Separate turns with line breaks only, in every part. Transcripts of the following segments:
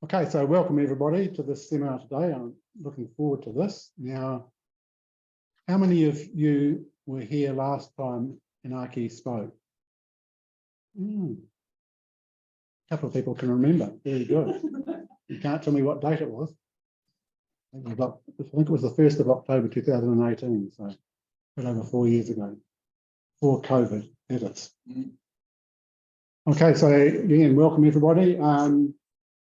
Okay, so welcome everybody to this seminar today. I'm looking forward to this. Now, how many of you were here last time Inaki spoke? A couple of people can remember. Very good. You can't tell me what date it was. I think it was the 1st of October 2018, so a bit over 4 years ago, before COVID hit us. Okay, so again, welcome everybody.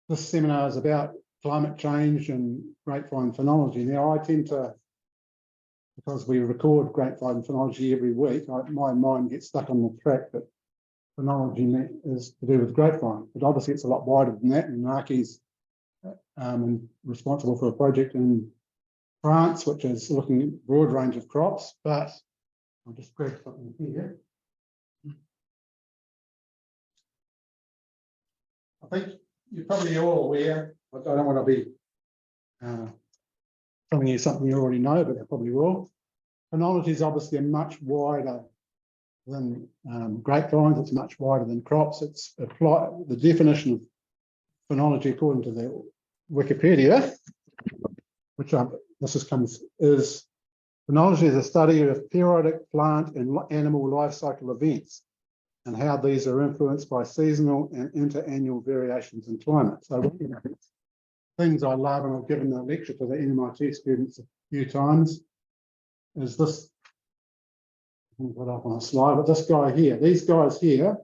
This seminar is about climate change and grapevine phenology. Now, I tend to, because we record grapevine phenology every week, my mind gets stuck on the track that phenology is to do with grapevine, but obviously it's a lot wider than that. And Inaki's responsible for a project in France, which is looking at a broad range of crops, but I'll just grab something here. I think you're probably all aware, I don't want to be telling you something you already know, but I probably will. Phenology is obviously a much wider than grapevines, it's much wider than crops. It's the definition of phenology according to the Wikipedia, which is phenology is a study of periodic plant and animal life cycle events and how these are influenced by seasonal and interannual variations in climate. So one of the things I love, and I've given a lecture to the MIT students a few times, is this. I haven't got up on a slide, but this guy here, these guys here,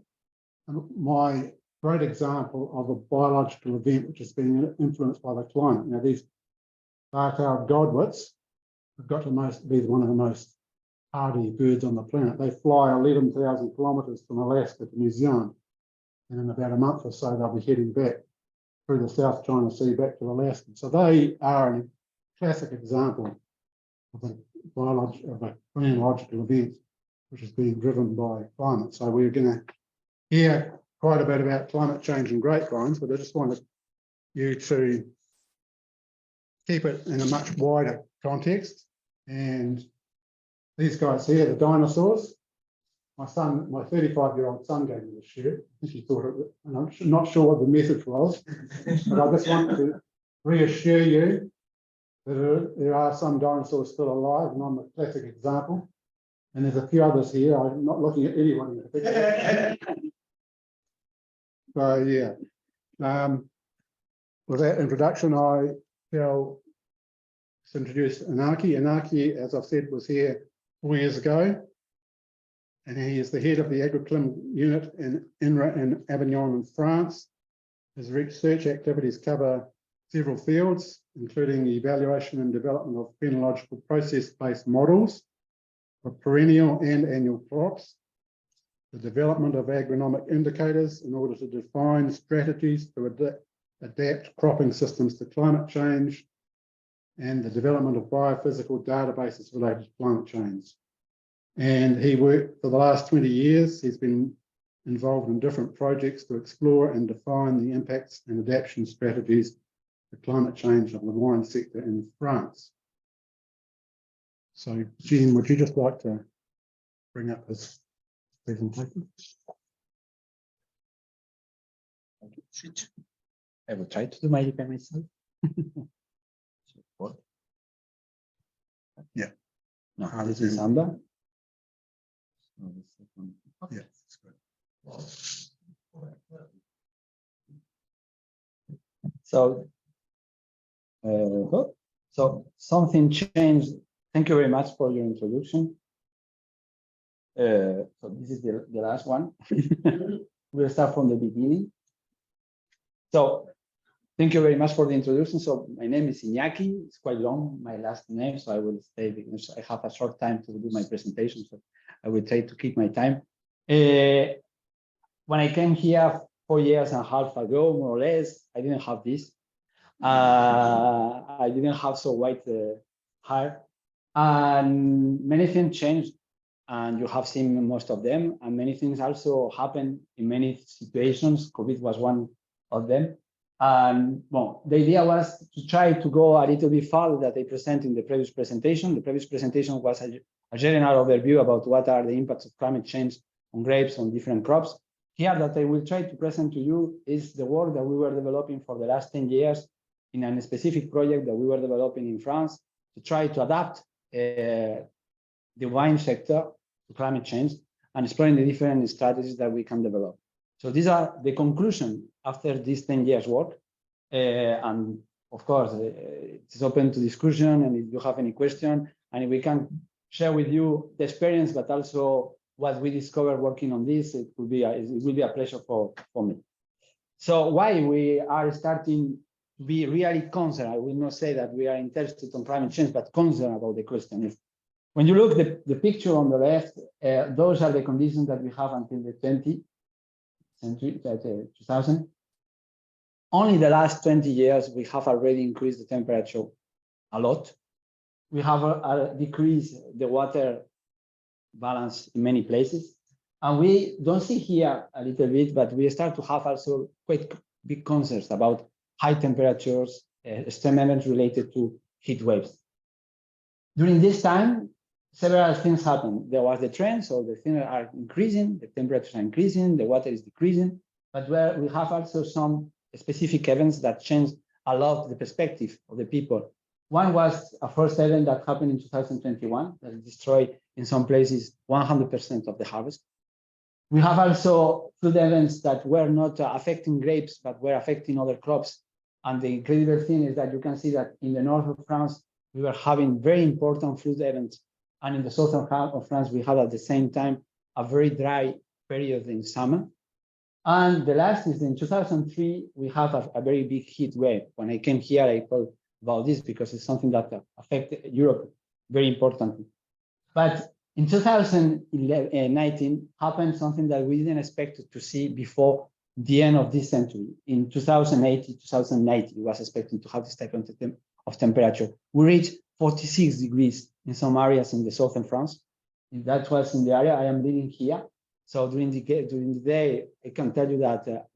my great example of a biological event which has been influenced by the climate. Now, these bar-tailed godwits have got to be one of the most hardy birds on the planet. They fly 11,000 kilometres from Alaska to New Zealand, and in about a month or so they'll be heading back through the South China Sea back to Alaska. So they are a classic example of a phenological event which is being driven by climate. So we're going to hear quite a bit about climate change and grapevines, but I just wanted you to keep it in a much wider context. And these guys here, the dinosaurs, my 35-year-old son gave me this shirt. I think he thought it, and I'm not sure what the message was, but I just want to reassure you that there are some dinosaurs still alive, and I'm a classic example. And there's a few others here. I'm not looking at anyone in particular. So yeah, with that introduction, I shall introduce Inaki. Inaki, as I've said, was here 4 years ago, and he is the head of the agriclim unit in INRA in Avignon in France. His research activities cover several fields, including the evaluation and development of phenological process-based models for perennial and annual crops, the development of agronomic indicators in order to define strategies to adapt cropping systems to climate change, and the development of biophysical databases related to climate change. And he worked for the last 20 years. He's been involved in different projects to explore and define the impacts and adaptation strategies to climate change of the wine sector in France. So, Jean, would you just like to bring up his presentation?
I will try to do my by myself. What?
Yeah.
No, this is Samba.
Yeah, that's good.
So something changed. Thank you very much for your introduction. So this is the last one. We'll start from the beginning. So thank you very much for the introduction. So my name is Inaki. It's quite long, my last name, so I will stay because I have a short time to do my presentation. So I will try to keep my time. When I came here 4.5 years ago, more or less, I didn't have this. I didn't have so white hair, and many things changed, and you have seen most of them, and many things also happened in many situations. COVID was one of them. And well, the idea was to try to go a little bit further that I presented in the previous presentation. The previous presentation was a general overview about what are the impacts of climate change on grapes, on different crops. here that I will try to present to you is the work that we were developing for the last 10 years in a specific project that we were developing in France to try to adapt the wine sector to climate change and exploring the different strategies that we can develop. So these are the conclusion after this 10 years work. And of course, it's open to discussion, and if you have any question, and we can share with you the experience, but also what we discovered working on this, it will be a pleasure for me. So why we are starting to be really concerned? I will not say that we are interested in climate change, but concerned about the question. If, when you look at the picture on the left, those are the conditions that we have until the 20th century, 2000. Only the last 20 years, we have already increased the temperature a lot. We have decreased the water balance in many places. And we don't see here a little bit, but we start to have also quite big concerns about high temperatures, extreme events related to heat waves. During this time, several things happened. There was the trend, so the things are increasing, the temperatures are increasing, the water is decreasing, but where we have also some specific events that change a lot the perspective of the people. One was a first event that happened in 2021 that destroyed in some places 100% of the harvest. We have also flood events that were not affecting grapes, but were affecting other crops. And the incredible thing is that you can see that in the north of France, we were having very important flood events. And in the southern half of France, we had at the same time a very dry period in summer. And the last is in 2003, we have a very big heat wave. When I came here, I thought about this because it's something that affected Europe very importantly. But in 2019 happened something that we didn't expect to see before the end of this century. In 2080, 2090, we was expecting to have this type of temperature. We reached 46 degrees in some areas in the southern France. And that was in the area I am living here. So during the day, I can tell you that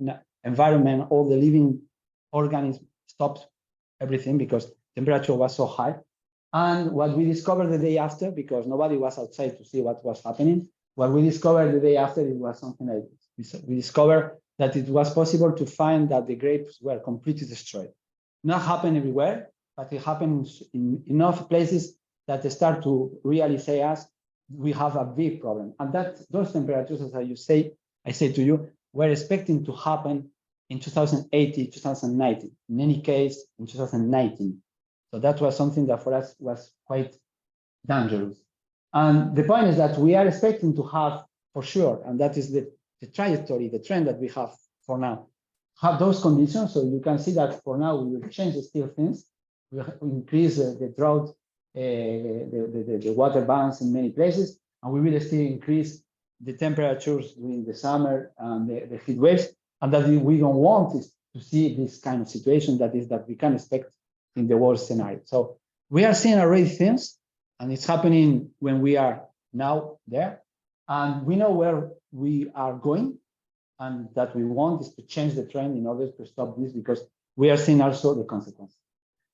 environment, all the living organisms stopped everything because temperature was so high. And what we discovered the day after, because nobody was outside to see what was happening, what we discovered the day after, it was something like this. We discovered that it was possible to find that the grapes were completely destroyed. Not happen everywhere, but it happens in enough places that they start to really say us, we have a big problem. And that those temperatures, as I say to you, were expecting to happen in 2080, 2090. In any case, in 2019. So that was something that for us was quite dangerous. And the point is that we are expecting to have, for sure, and that is the trajectory, the trend that we have for now, have those conditions. So you can see that for now, we will change still things. We will increase the drought, the water balance in many places, and we will still increase the temperatures during the summer and the heat waves. And that we don't want is to see this kind of situation that we can expect in the worst scenario. So we are seeing already things, and it's happening when we are now there. And we know where we are going, and that we want is to change the trend in order to stop this, because we are seeing also the consequences.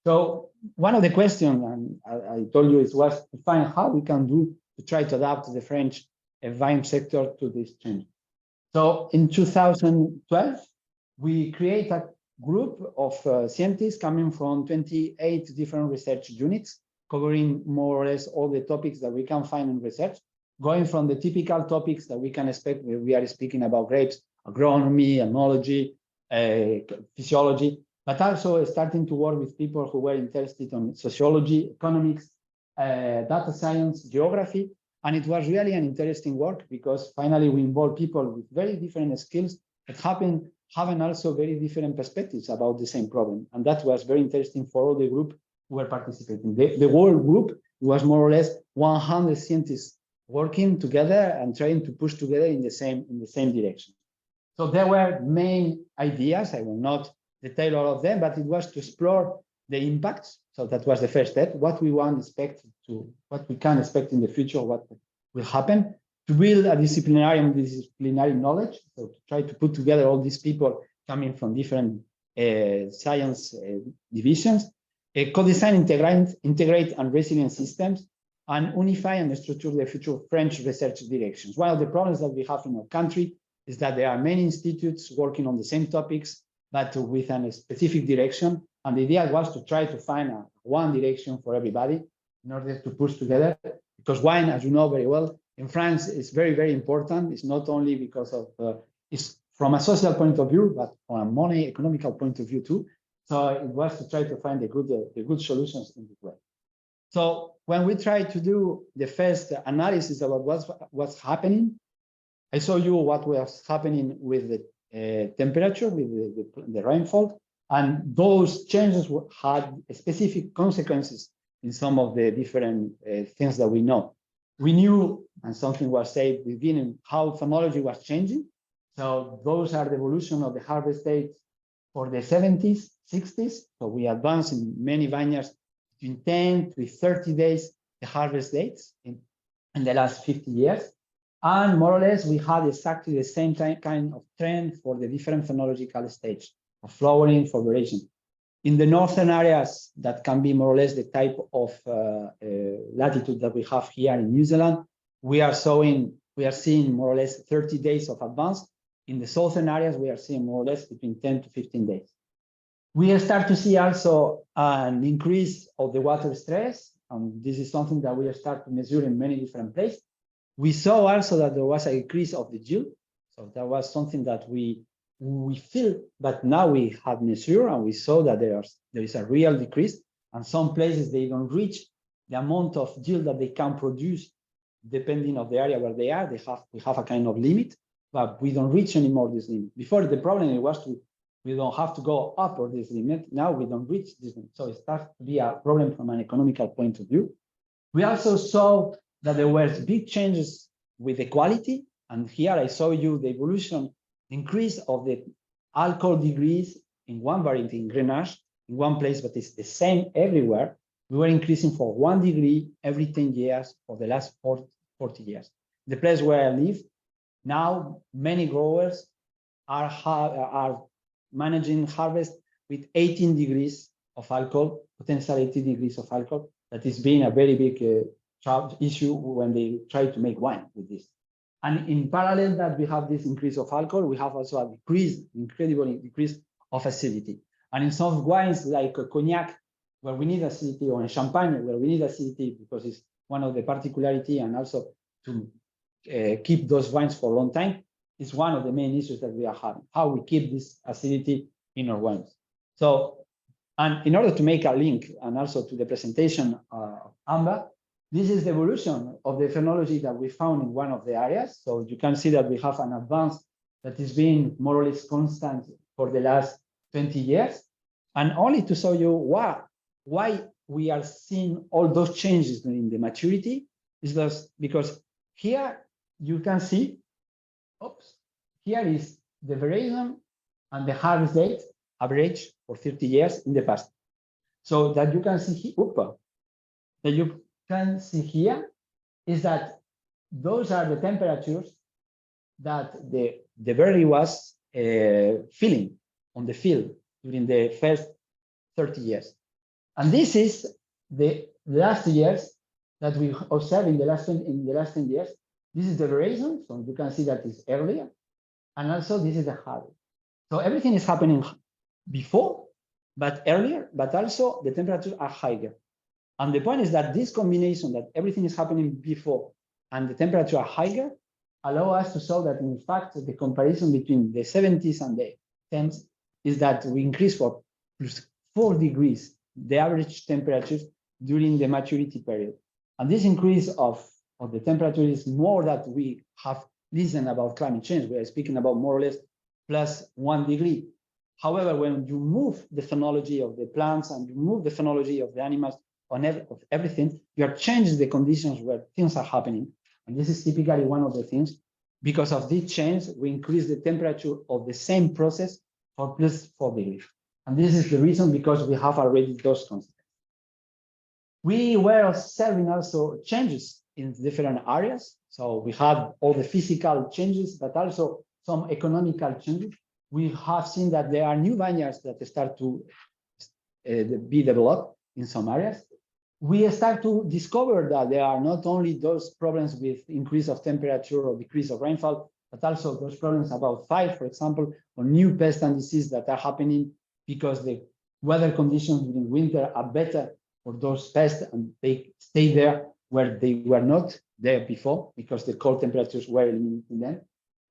So one of the questions, and I told you, was to find how we can do to try to adapt the French wine sector to this change. So in 2012, we create a group of scientists coming from 28 different research units, covering more or less all the topics that we can find in research, going from the typical topics that we can expect when we are speaking about grapes, agronomy, enology, physiology, but also starting to work with people who were interested in sociology, economics, data science, geography. And it was really an interesting work because finally we involved people with very different skills that having also very different perspectives about the same problem. And that was very interesting for all the group who were participating. The whole group was more or less 100 scientists working together and trying to push together in the same direction. So there were main ideas. I will not detail all of them, but it was to explore the impacts. So that was the first step. What we can expect in the future, what will happen, to build a disciplinary and multidisciplinary knowledge. So to try to put together all these people coming from different science divisions, co-design, integrate and resilient systems, and unify and structure the future French research directions. One of the problems that we have in our country is that there are many institutes working on the same topics, but with a specific direction. And the idea was to try to find one direction for everybody in order to push together. Because wine, as you know very well, in France is very, very important. It's not only because of, it's from a social point of view, but from a money economical point of view too. So it was to try to find the good solutions in this way. So when we tried to do the first analysis about what's happening, I show you what was happening with the temperature, with the rainfall, and those changes had specific consequences in some of the different things that we know. We knew, and something was said at the beginning, how phenology was changing. So those are the evolution of the harvest dates for the 70s, 60s. So we advanced in many vineyards between 10 to 30 days the harvest dates in the last 50 years. And more or less, we had exactly the same kind of trend for the different phenological stage of flowering, floration. In the northern areas, that can be more or less the type of latitude that we have here in New Zealand, we are seeing more or less 30 days of advance. In the southern areas, we are seeing more or less between 10 to 15 days. We start to see also an increase of the water stress, and this is something that we start to measure in many different places. We saw also that there was an increase of the yield, so that was something that we feel, but now we have measured and we saw that there is a real decrease, and some places they don't reach the amount of yield that they can produce, depending on the area where they are. We have a kind of limit, but we don't reach anymore this limit. Before, the problem was we don't have to go up or this limit. Now we don't reach this limit, so it starts to be a problem from an economical point of view. We also saw that there were big changes with the quality, and here I show you the evolution, increase of the alcohol degrees in one variety in Grenache, in one place, but it's the same everywhere. We were increasing for 1 degree every 10 years for the last 40 years. The place where I live, now many growers are managing harvest with 18 degrees of alcohol, potential 18 degrees of alcohol. That is being a very big issue when they try to make wine with this. And in parallel that we have this increase of alcohol, we have also a decrease, incredible decrease of acidity. And in some wines like cognac, where we need acidity, or in champagne, where we need acidity because it's one of the particularity, and also to keep those wines for a long time, is one of the main issues that we are having, how we keep this acidity in our wines. So, and in order to make a link, and also to the presentation of Amba, this is the evolution of the phenology that we found in one of the areas. So you can see that we have an advance that is being more or less constant for the last 20 years. And only to show you why we are seeing all those changes in the maturity is because here you can see, here is the variation and the harvest date average for 30 years in the past. So that you can see here, is that those are the temperatures that the berry was feeling on the field during the first 30 years. And this is the last years that we observe in the last 10 years. This is the variation, so you can see that it's earlier, and also this is the harvest. So everything is happening before, but earlier, but also the temperatures are higher. And the point is that this combination, that everything is happening before and the temperature are higher, allow us to show that in fact the comparison between the 70s and the 10s is that we increase for plus 4 degrees the average temperatures during the maturity period. And this increase of the temperature is more that we have listened about climate change. We are speaking about more or less plus 1 degree. However, when you move the phenology of the plants and you move the phenology of the animals of everything, you are changing the conditions where things are happening. And this is typically one of the things. Because of this change, we increase the temperature of the same process for plus 4 degrees. And this is the reason, because we have already those constants. We were observing also changes in different areas. So we had all the physical changes, but also some economical changes. We have seen that there are new vineyards that start to be developed in some areas. We start to discover that there are not only those problems with increase of temperature or decrease of rainfall, but also those problems about fire, for example, or new pests and diseases that are happening because the weather conditions during winter are better for those pests and they stay there where they were not there before because the cold temperatures were eliminating them.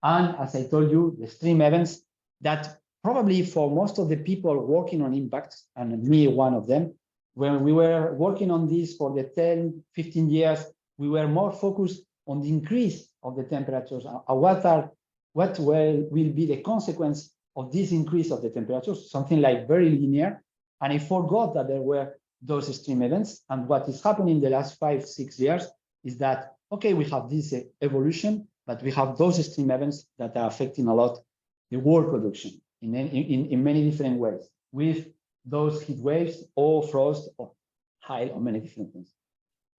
And as I told you, the extreme events that probably for most of the people working on impacts, and me one of them, when we were working on this for the 10, 15 years, we were more focused on the increase of the temperatures. What will be the consequence of this increase of the temperatures, something like very linear. And I forgot that there were those extreme events. And what is happening in the last 5, 6 years is that, okay, we have this evolution, but we have those extreme events that are affecting a lot the world production in many different ways, with those heat waves or frost or hail or many different things.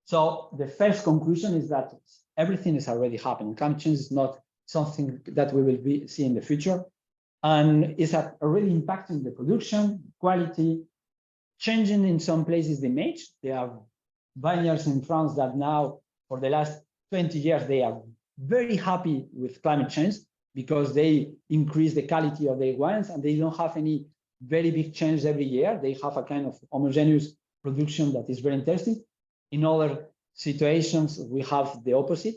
So the first conclusion is that everything is already happening. Climate change is not something that we will see in the future, and it's already impacting the production, quality, changing in some places the image. There are vineyards in France that now, for the last 20 years, they are very happy with climate change because they increase the quality of their wines and they don't have any very big change every year. They have a kind of homogeneous production that is very interesting. In other situations, we have the opposite.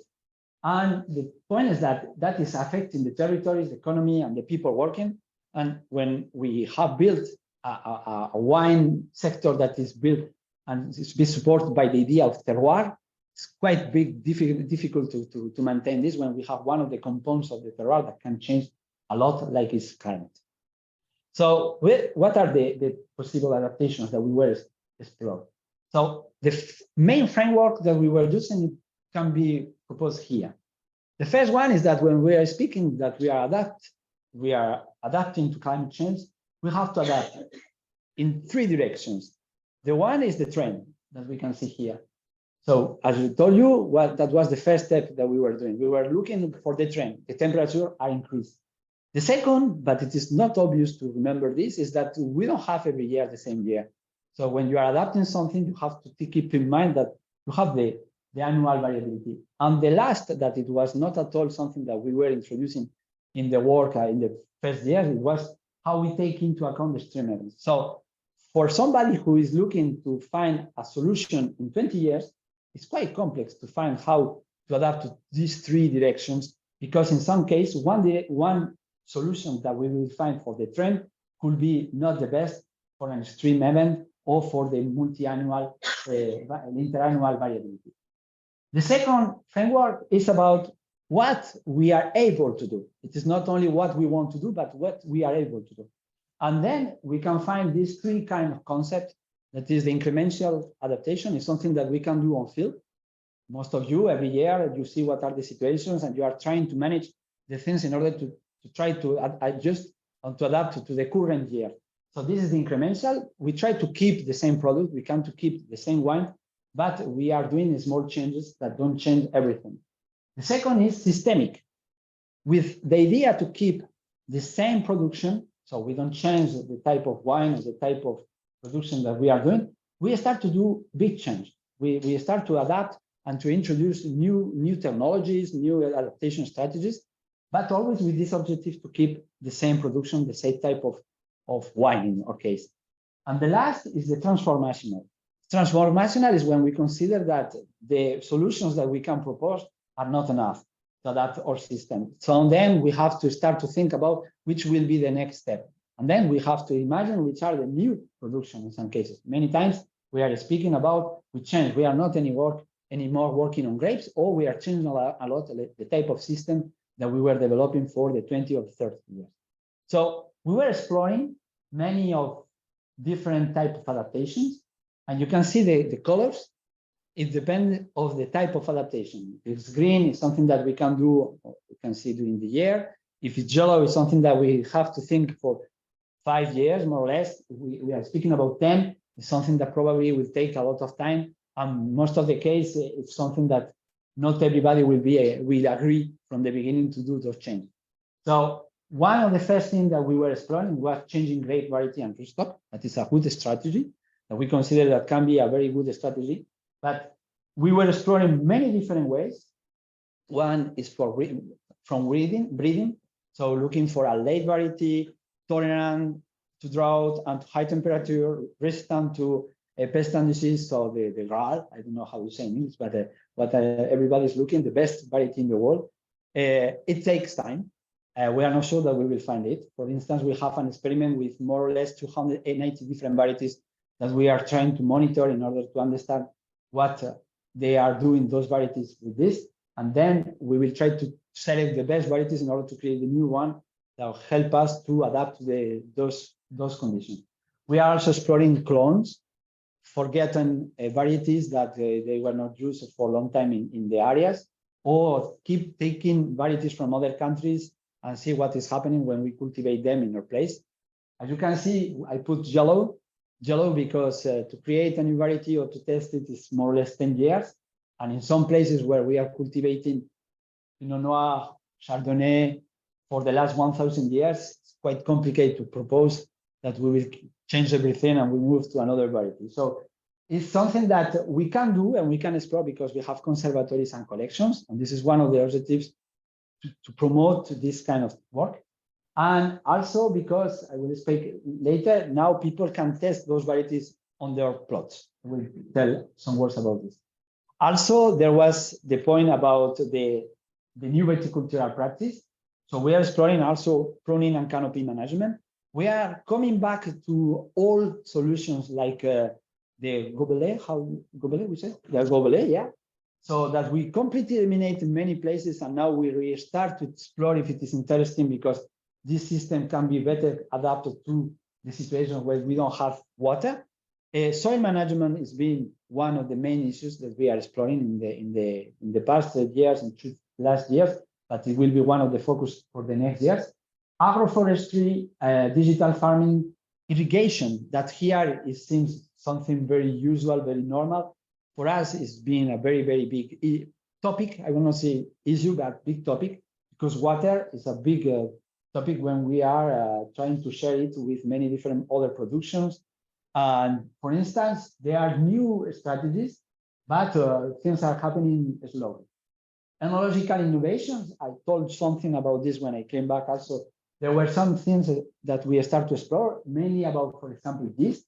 And the point is that that is affecting the territories, the economy, and the people working. And when we have built a wine sector that is built and is being supported by the idea of terroir, it's quite difficult to maintain this when we have one of the components of the terroir that can change a lot, like its climate. So what are the possible adaptations that we were exploring? So the main framework that we were using can be proposed here. The first one is that when we are speaking that we are adapting to climate change, we have to adapt in 3 directions. The one is the trend that we can see here. So as I told you, that was the first step that we were doing. We were looking for the trend. The temperature are increased. The second, but it is not obvious to remember this, is that we don't have every year the same year. So when you are adapting something, you have to keep in mind that you have the annual variability. And the last, that it was not at all something that we were introducing in the work in the first years, it was how we take into account the extreme events. So for somebody who is looking to find a solution in 20 years, it's quite complex to find how to adapt to these 3 directions, because in some case, one solution that we will find for the trend could be not the best for an extreme event or for the multi-annual, interannual variability. The second framework is about what we are able to do. It is not only what we want to do, but what we are able to do. And then we can find these 3 kind of concepts. That is, the incremental adaptation is something that we can do on field. Most of you, every year, you see what are the situations and you are trying to manage the things in order to try to adjust and to adapt to the current year. So this is the incremental. We try to keep the same product. We can to keep the same wine, but we are doing small changes that don't change everything. The second is systemic, with the idea to keep the same production. So we don't change the type of wine or the type of production that we are doing. We start to do big change. We start to adapt and to introduce new technologies, new adaptation strategies, but always with this objective to keep the same production, the same type of wine in our case. And the last is the transformational. Transformational is when we consider that the solutions that we can propose are not enough to adapt our system. So then we have to start to think about which will be the next step. And then we have to imagine which are the new production in some cases. Many times we are speaking about we change. We are not anymore working on grapes, or we are changing a lot the type of system that we were developing for the 20 or 30 years. So we were exploring many of different types of adaptations, and you can see the colors. It depends on the type of adaptation. If it's green, it's something that we can do, we can see during the year. If it's yellow, it's something that we have to think for 5 years, more or less. We are speaking about 10. It's something that probably will take a lot of time. And most of the case, it's something that not everybody will agree from the beginning to do those changes. So one of the first things that we were exploring was changing grape variety and rootstock. That is a good strategy that we consider that can be a very good strategy. But we were exploring many different ways. One is from breeding. So looking for a late variety, tolerant to drought and to high temperature, resistant to pest and disease. So the RAL, I don't know how to say in English, but what everybody's looking, the best variety in the world. It takes time. We are not sure that we will find it. For instance, we have an experiment with more or less 290 different varieties that we are trying to monitor in order to understand what they are doing, those varieties with this. And then we will try to select the best varieties in order to create a new one that will help us to adapt to those conditions. We are also exploring clones, forgotten varieties that they were not used for a long time in the areas, or keep taking varieties from other countries and see what is happening when we cultivate them in our place. As you can see, I put yellow because to create a new variety or to test it is more or less 10 years. And in some places where we are cultivating Pinot Noir, Chardonnay for the last 1,000 years, it's quite complicated to propose that we will change everything and we move to another variety. So it's something that we can do and we can explore because we have conservatories and collections. And this is one of the objectives to promote this kind of work. And also because I will speak later, now people can test those varieties on their plots. I will tell some words about this. Also, there was the point about the new viticultural practice. So we are exploring also pruning and canopy management. We are coming back to old solutions like the gobelet, we say? The gobelet, yeah. So that we completely eliminate in many places, and now we start to explore if it is interesting because this system can be better adapted to the situation where we don't have water. Soil management is being one of the main issues that we are exploring in the past years and last years, but it will be one of the focus for the next years. Agroforestry, digital farming, irrigation, that here it seems something very usual, very normal. For us, it's been a very, very big topic. I will not say issue, but big topic, because water is a big topic when we are trying to share it with many different other productions. And for instance, there are new strategies, but things are happening slowly. Technological innovations, I told something about this when I came back also. There were some things that we start to explore, mainly about, for example, yeast.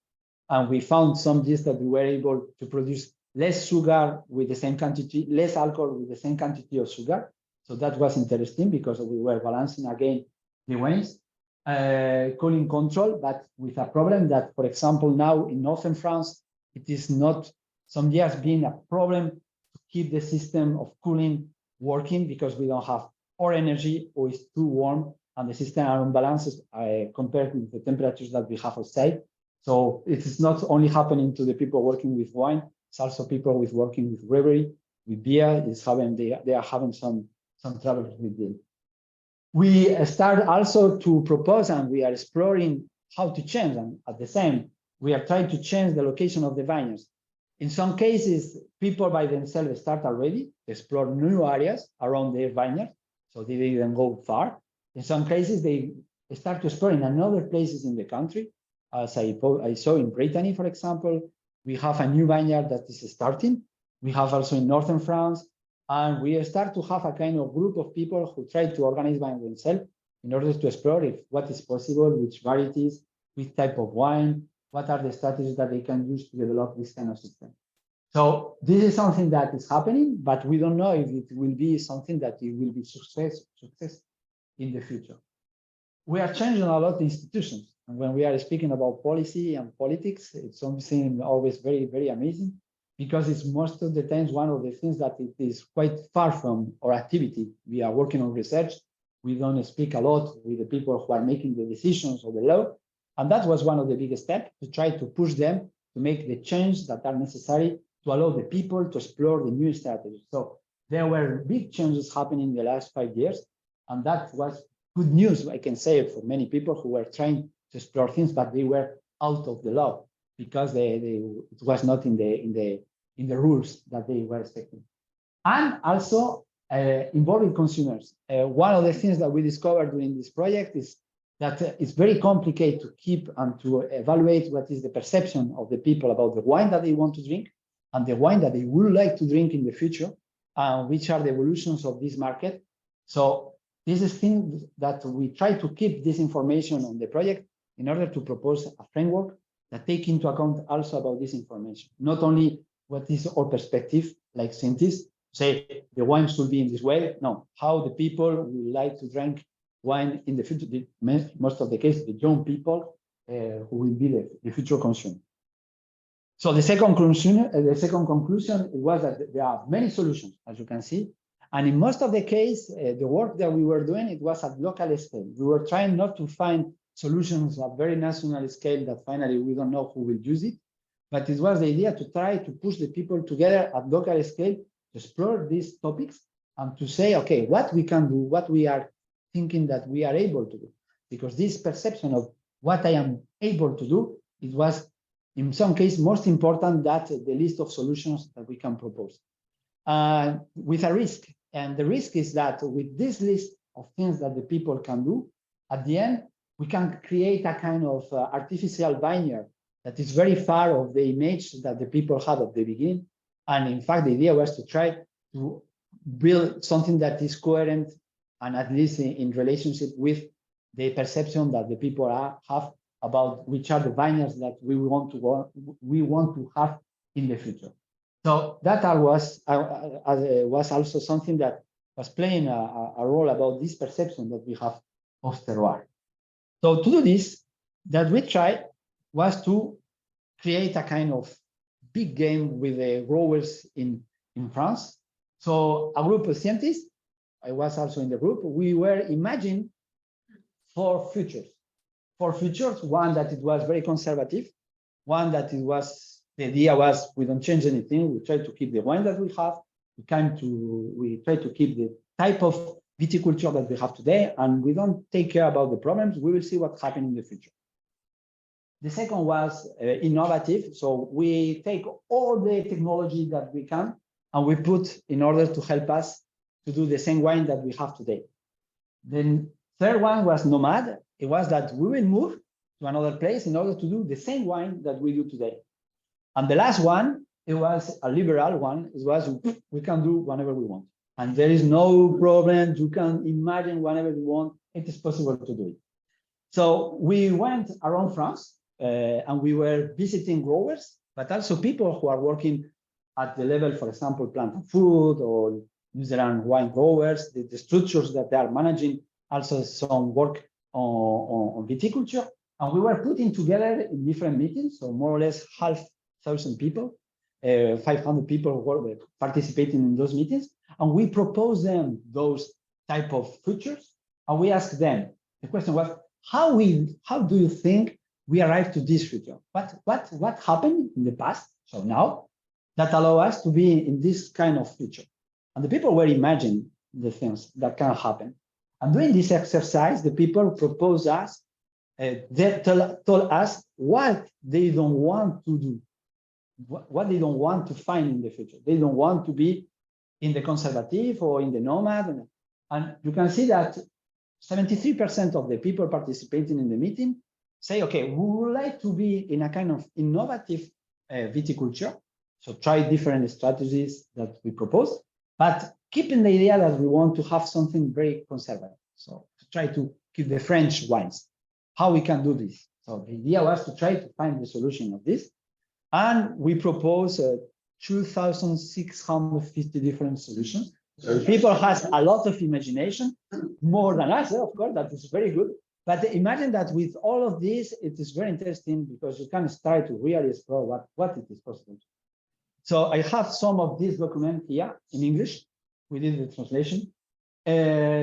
And we found some yeast that we were able to produce less sugar with the same quantity, less alcohol with the same quantity of sugar. So that was interesting because we were balancing again the waste. Cooling control, but with a problem that, for example, now in northern France, it is not some years being a problem to keep the system of cooling working because we don't have or energy or it's too warm and the system are unbalanced compared with the temperatures that we have outside. So it is not only happening to the people working with wine, it's also people working with brewery, with beer, they are having some trouble with it. We start also to propose and we are exploring how to change, and at the same, we are trying to change the location of the vineyards. In some cases, people by themselves start already to explore new areas around their vineyard, so they didn't go far. In some cases, they start to explore in other places in the country. As I saw in Brittany, for example, we have a new vineyard that is starting. We have also in northern France, and we start to have a kind of group of people who try to organize by themselves in order to explore what is possible, which varieties, which type of wine, what are the strategies that they can use to develop this kind of system. So this is something that is happening, but we don't know if it will be something that it will be success in the future. We are changing a lot of institutions. And when we are speaking about policy and politics, it's something always very, very amazing because it's most of the times one of the things that it is quite far from our activity. We are working on research. We don't speak a lot with the people who are making the decisions or the law. And that was one of the biggest steps to try to push them to make the change that are necessary to allow the people to explore the new strategies. So there were big changes happening in the last 5 years. And that was good news, I can say, for many people who were trying to explore things, but they were out of the law because it was not in the rules that they were expecting. And also involving consumers. One of the things that we discovered during this project is that it's very complicated to keep and to evaluate what is the perception of the people about the wine that they want to drink and the wine that they would like to drink in the future, and which are the evolutions of this market. So this is thing that we try to keep this information on the project in order to propose a framework that take into account also about this information, not only what is our perspective, like scientists say the wine should be in this way. No, how the people would like to drink wine in the future. Most of the case, the young people who will be the future consumer. So the second conclusion was that there are many solutions, as you can see. And in most of the case, the work that we were doing, it was at local scale. We were trying not to find solutions at very national scale that finally we don't know who will use it. But it was the idea to try to push the people together at local scale to explore these topics and to say, okay, what we can do, what we are thinking that we are able to do. Because this perception of what I am able to do, it was in some cases most important than the list of solutions that we can propose. With a risk. And the risk is that with this list of things that the people can do, at the end, we can create a kind of artificial vineyard that is very far of the image that the people had at the beginning. And in fact, the idea was to try to build something that is coherent and at least in relationship with the perception that the people have about which are the vineyards that we want to have in the future. So that was also something that was playing a role about this perception that we have of terroir. So to do this, that we tried was to create a kind of big game with the growers in France. So a group of scientists, I was also in the group, we were imagining four futures. Four futures, one that it was very conservative, one that it was, the idea was we don't change anything, we try to keep the wine that we have, we try to keep the type of viticulture that we have today, and we don't take care about the problems, we will see what happens in the future. The second was innovative, so we take all the technology that we can and we put in order to help us to do the same wine that we have today. Then third one was nomad. It was that we will move to another place in order to do the same wine that we do today. And the last one, it was a liberal one. It was we can do whatever we want. And there is no problem. You can imagine whatever you want. It is possible to do it. So we went around France and we were visiting growers, but also people who are working at the level, for example, plant and food or New Zealand wine growers, the structures that they are managing, also some work on viticulture. And we were putting together in different meetings, so more or less 5,000 people, 500 people were participating in those meetings. And we proposed them those type of futures. And we asked them, the question was, how do you think we arrived to this future? What happened in the past, so now, that allow us to be in this kind of future? And the people were imagining the things that can happen. And doing this exercise, the people proposed us, they told us what they don't want to do, what they don't want to find in the future. They don't want to be in the conservative or in the nomad. And you can see that 73% of the people participating in the meeting say, okay, we would like to be in a kind of innovative viticulture. So try different strategies that we propose, but keeping the idea that we want to have something very conservative. So to try to keep the French wines, how we can do this. So the idea was to try to find the solution of this. And we propose 2,650 different solutions. So people has a lot of imagination, more than us, of course, that is very good. But imagine that with all of this, it is very interesting because you can start to really explore what it is possible. So I have some of this document here in English. We did the translation.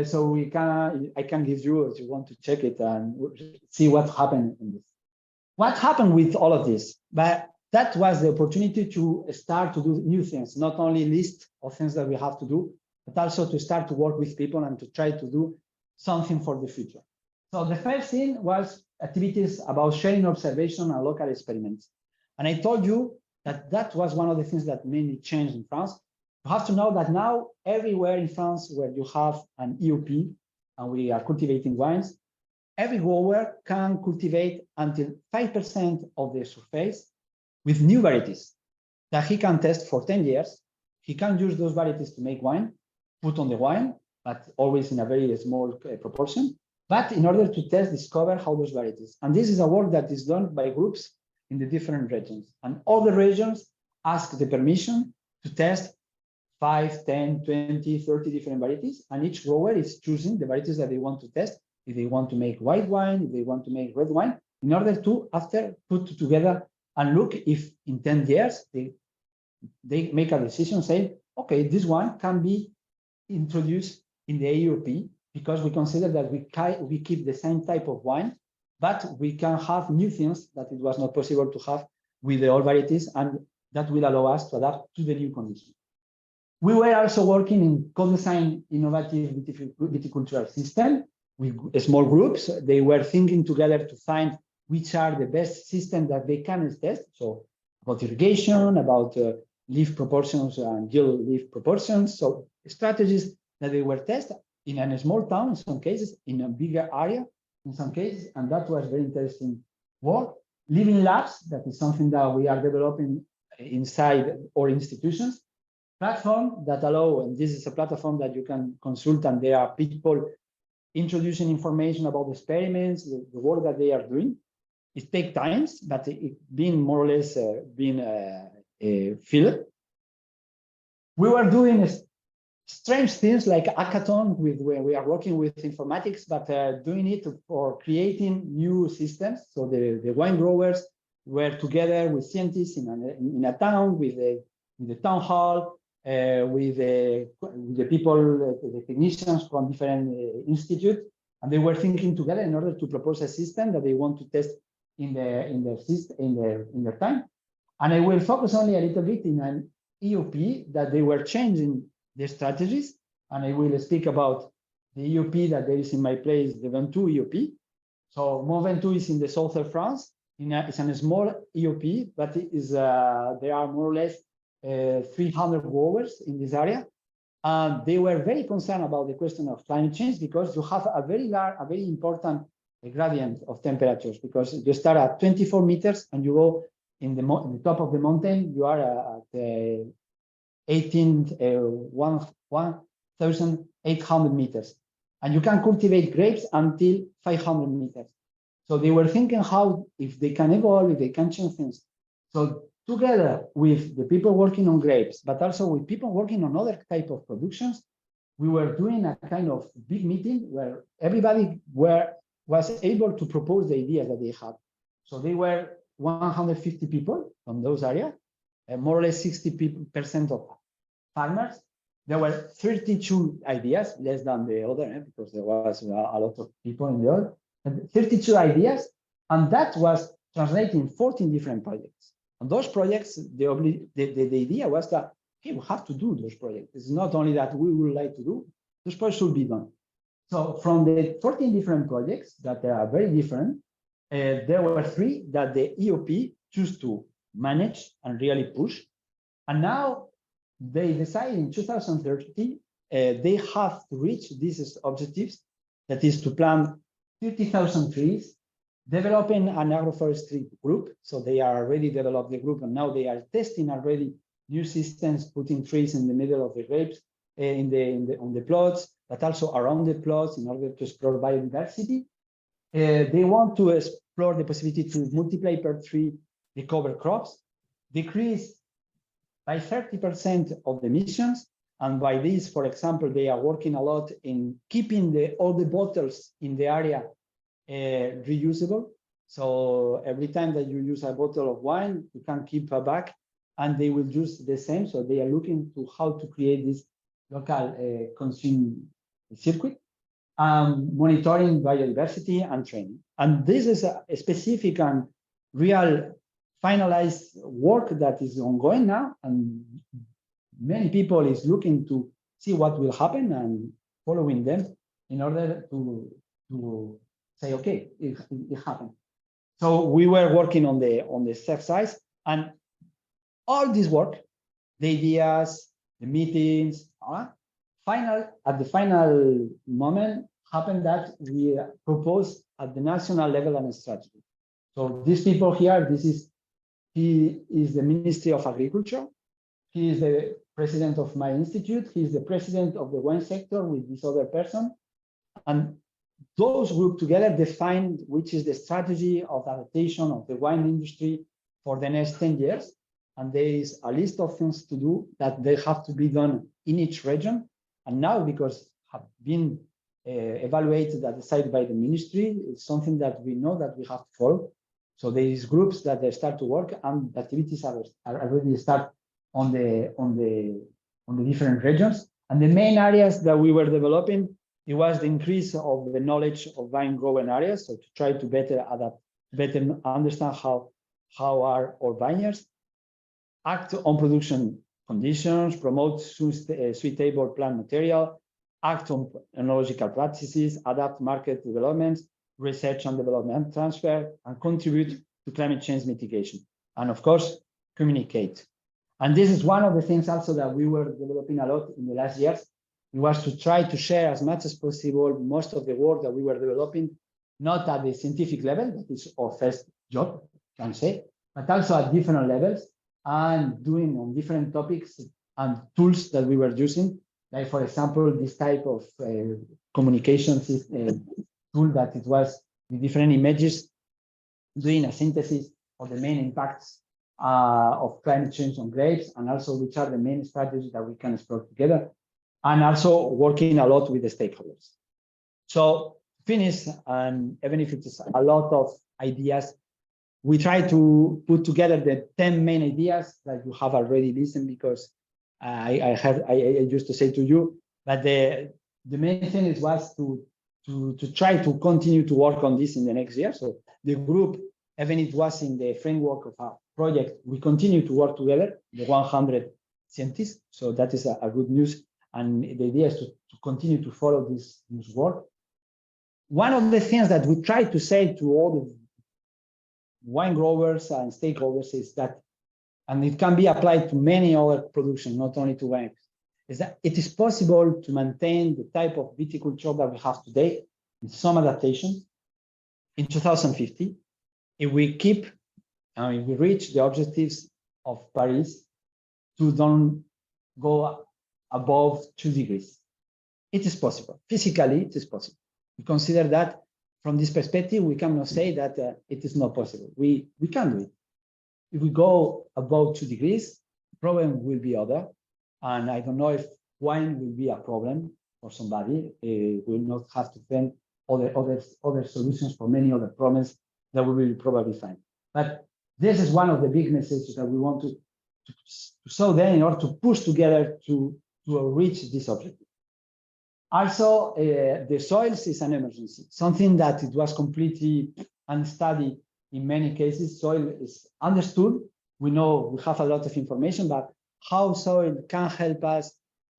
So I can give you, if you want to check it and see what happened in this. What happened with all of this? But that was the opportunity to start to do new things, not only list of things that we have to do, but also to start to work with people and to try to do something for the future. So the first thing was activities about sharing observation and local experiments. And I told you that was one of the things that mainly changed in France. You have to know that now everywhere in France where you have an EOP and we are cultivating wines, every grower can cultivate until 5% of the surface with new varieties that he can test for 10 years. He can use those varieties to make wine, put on the wine, but always in a very small proportion. But in order to discover how those varieties. And this is a work that is done by groups in the different regions. And all the regions ask the permission to test 5, 10, 20, 30 different varieties. And each grower is choosing the varieties that they want to test. If they want to make white wine, if they want to make red wine, in order to, after, put together and look if in 10 years, they make a decision saying, okay, this one can be introduced in the AOP because we consider that we keep the same type of wine, but we can have new things that it was not possible to have with the old varieties, and that will allow us to adapt to the new conditions. We were also working in co-design innovative viticultural system with small groups. They were thinking together to find which are the best systems that they can test. So about irrigation, about leaf proportions and yield leaf proportions. So strategies that they were tested in a small town, in some cases, in a bigger area, in some cases, and that was very interesting work. Living labs, that is something that we are developing inside our institutions. Platform that allow, and this is a platform that you can consult, and there are people introducing information about the experiments, the work that they are doing. It takes time, but it being more or less filled. We were doing strange things like hackathon where we are working with informatics, but doing it for creating new systems. So the wine growers were together with scientists in a town, with the town hall, with the people, the technicians from different institutes, and they were thinking together in order to propose a system that they want to test in their time. And I will focus only a little bit in an EOP that they were changing their strategies, and I will speak about the EOP that there is in my place, the Ventoux EOP. So Mont Ventoux is in the south of France. It's a small EOP, but it is there are more or less 300 growers in this area. And they were very concerned about the question of climate change because you have a very important gradient of temperatures, because you start at 24 meters and you go in the top of the mountain, you are at 1,800 meters. And you can cultivate grapes until 500 meters. So they were thinking how, if they can evolve, if they can change things. So together with the people working on grapes, but also with people working on other type of productions, we were doing a kind of big meeting where everybody was able to propose the ideas that they had. So they were 150 people from those areas, and more or less 60% of farmers. There were 32 ideas, less than the other, because there was a lot of people in the other, and 32 ideas, and that was translating 14 different projects. And those projects, the idea was that, okay, we have to do those projects. It's not only that we would like to do, those projects should be done. So from the 14 different projects that are very different, there were 3 that the EOP chose to manage and really push. And now they decided in 2030, they have to reach these objectives, that is to plant 50,000 trees, developing an agroforestry group. So they are already developed the group, and now they are testing already new systems, putting trees in the middle of the grapes, on the plots, but also around the plots in order to explore biodiversity. They want to explore the possibility to multiply per tree the cover crops, decrease by 30% of the emissions. And by this, for example, they are working a lot in keeping all the bottles in the area reusable. So every time that you use a bottle of wine, you can keep a bag and they will use the same. So they are looking to how to create this local consume circuit, monitoring biodiversity and training. And this is a specific and real finalized work that is ongoing now. And many people is looking to see what will happen and following them in order to say, okay, it happened. So we were working on the exercise, and all this work, the ideas, the meetings, at the final moment happened that we proposed at the national level and strategy. So these people here, he is the Ministry of Agriculture. He is the president of my institute. He is the president of the wine sector with this other person. And those group together defined which is the strategy of adaptation of the wine industry for the next 10 years. And there is a list of things to do that they have to be done in each region. And now, because have been evaluated and decided by the ministry, it's something that we know that we have to follow. So there is groups that they start to work, and the activities are already start on the different regions. And the main areas that we were developing, it was the increase of the knowledge of vine growing areas. So to try to better adapt, better understand how are our vineyards, act on production conditions, promote suitable plant material, act on enological practices, adapt market developments, research and development transfer, and contribute to climate change mitigation. And of course, communicate. And this is one of the things also that we were developing a lot in the last years. It was to try to share as much as possible most of the work that we were developing, not at the scientific level, that is our first job, can say, but also at different levels and doing on different topics and tools that we were using. Like, for example, this type of communication tool that it was with different images, doing a synthesis of the main impacts of climate change on grapes, and also which are the main strategies that we can explore together, and also working a lot with the stakeholders. So finish, and even if it's a lot of ideas, we try to put together the 10 main ideas that you have already listened, because I used to say to you, but the main thing was to try to continue to work on this in the next year. So the group, even it was in the framework of our project, we continue to work together, the 100 scientists. So that is a good news. And the idea is to continue to follow this work. One of the things that we try to say to all the wine growers and stakeholders is that, and it can be applied to many other productions, not only to wine, is that it is possible to maintain the type of viticulture that we have today with some adaptations in 2050 if we keep and if we reach the objectives of Paris to don't go above 2 degrees. It is possible. Physically, it is possible. We consider that from this perspective, we cannot say that it is not possible. We can do it. If we go above 2 degrees, the problem will be other. And I don't know if wine will be a problem for somebody. We will not have to find other solutions for many other problems that we will probably find. But this is one of the big messages that we want to show them in order to push together to reach this objective. Also, the soils is an emergency, something that it was completely unstudied in many cases. Soil is understood. We know we have a lot of information, but how soil can help us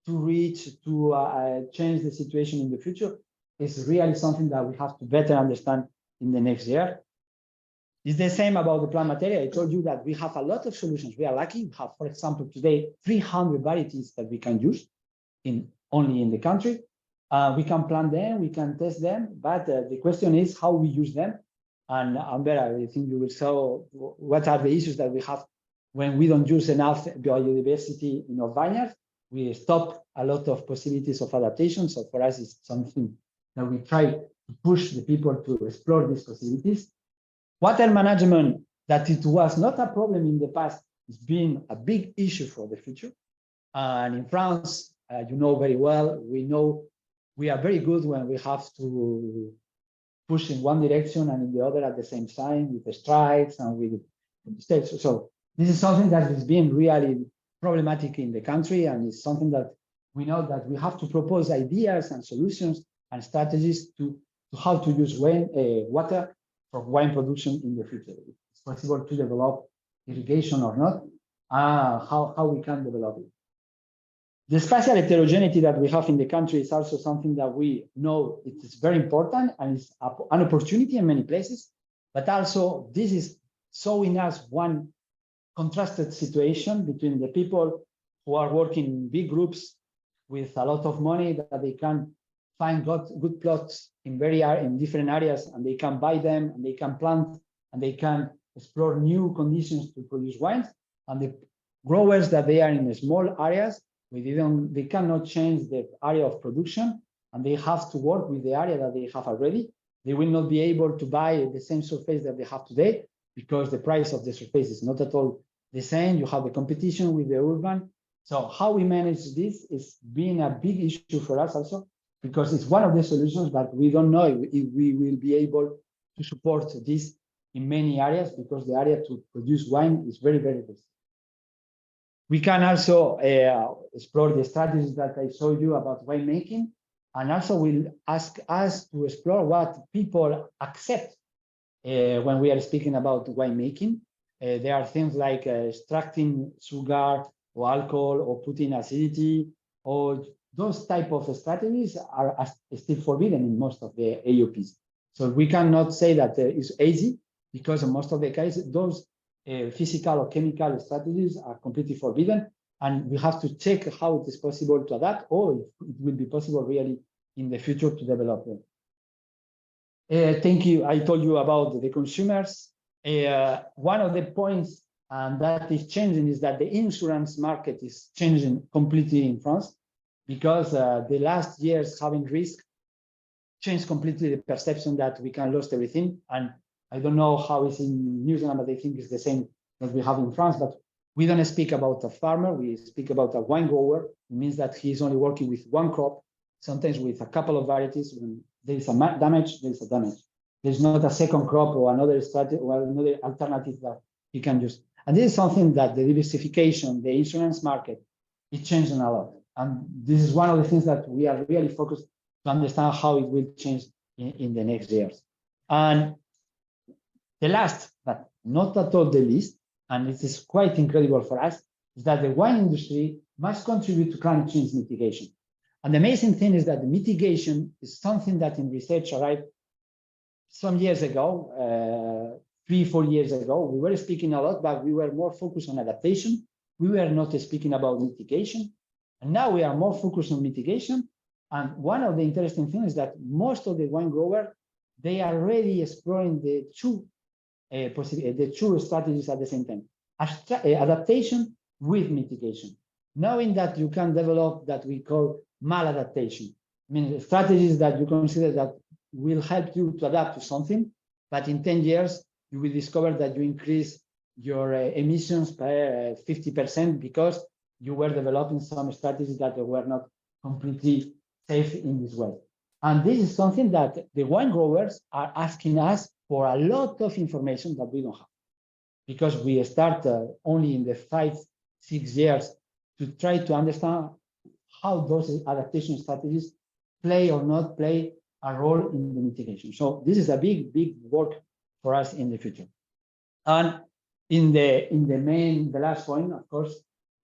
to reach, to change the situation in the future is really something that we have to better understand in the next year. It's the same about the plant material. I told you that we have a lot of solutions. We are lucky. We have, for example, today 300 varieties that we can use only in the country. We can plant them, we can test them, but the question is how we use them. And Amber, I think you will show what are the issues that we have when we don't use enough biodiversity in our vineyards. We stop a lot of possibilities of adaptation. So for us, it's something that we try to push the people to explore these possibilities. Water management, that it was not a problem in the past, is being a big issue for the future. And in France, you know very well, we know we are very good when we have to push in one direction and in the other at the same time with the strikes and with the states. So this is something that is being really problematic in the country, and it's something that we know that we have to propose ideas and solutions and strategies to how to use water for wine production in the future. It's possible to develop irrigation or not, how we can develop it. The spatial heterogeneity that we have in the country is also something that we know it is very important, and it's an opportunity in many places, but also this is showing us one contrasted situation between the people who are working in big groups with a lot of money that they can find good plots in different areas, and they can buy them and they can plant and they can explore new conditions to produce wines, and growers that they are in small areas, they cannot change the area of production, and they have to work with the area that they have already. They will not be able to buy the same surface that they have today because the price of the surface is not at all the same. You have the competition with the urban. So how we manage this is being a big issue for us also, because it's one of the solutions, but we don't know if we will be able to support this in many areas, because the area to produce wine is very, very big. We can also explore the strategies that I showed you about winemaking, and also will ask us to explore what people accept when we are speaking about winemaking. There are things like extracting sugar or alcohol or putting acidity, or those type of strategies are still forbidden in most of the AOPs. So we cannot say that it's easy, because in most of the cases, those physical or chemical strategies are completely forbidden, and we have to check how it is possible to adapt, or if it will be possible really in the future to develop them. Thank you. I told you about the consumers. One of the points that is changing is that the insurance market is changing completely in France, because the last years having risk changed completely the perception that we can lose everything. And I don't know how it's in New Zealand, but I think it's the same that we have in France. But we don't speak about a farmer, we speak about a wine grower. It means that he's only working with one crop, sometimes with a couple of varieties. When there is a damage, there is a damage. There's not a second crop or another strategy or another alternative that he can use. And this is something that the diversification, the insurance market, is changing a lot. And this is one of the things that we are really focused to understand how it will change in the next years. And the last, but not at all the least, and it is quite incredible for us, is that the wine industry must contribute to climate change mitigation. And the amazing thing is that the mitigation is something that in research arrived some years ago, 3-4 years ago. We were speaking a lot, but we were more focused on adaptation. We were not speaking about mitigation. And now we are more focused on mitigation. And one of the interesting things is that most of the wine growers, they are already exploring the two strategies at the same time. Adaptation with mitigation, knowing that you can develop that we call maladaptation. I mean, strategies that you consider that will help you to adapt to something, but in 10 years, you will discover that you increase your emissions by 50% because you were developing some strategies that were not completely safe in this way. And this is something that the wine growers are asking us for a lot of information that we don't have, because we start only in the 5-6 years to try to understand how those adaptation strategies play or not play a role in the mitigation. So this is a big, big work for us in the future. And in the last point, of course,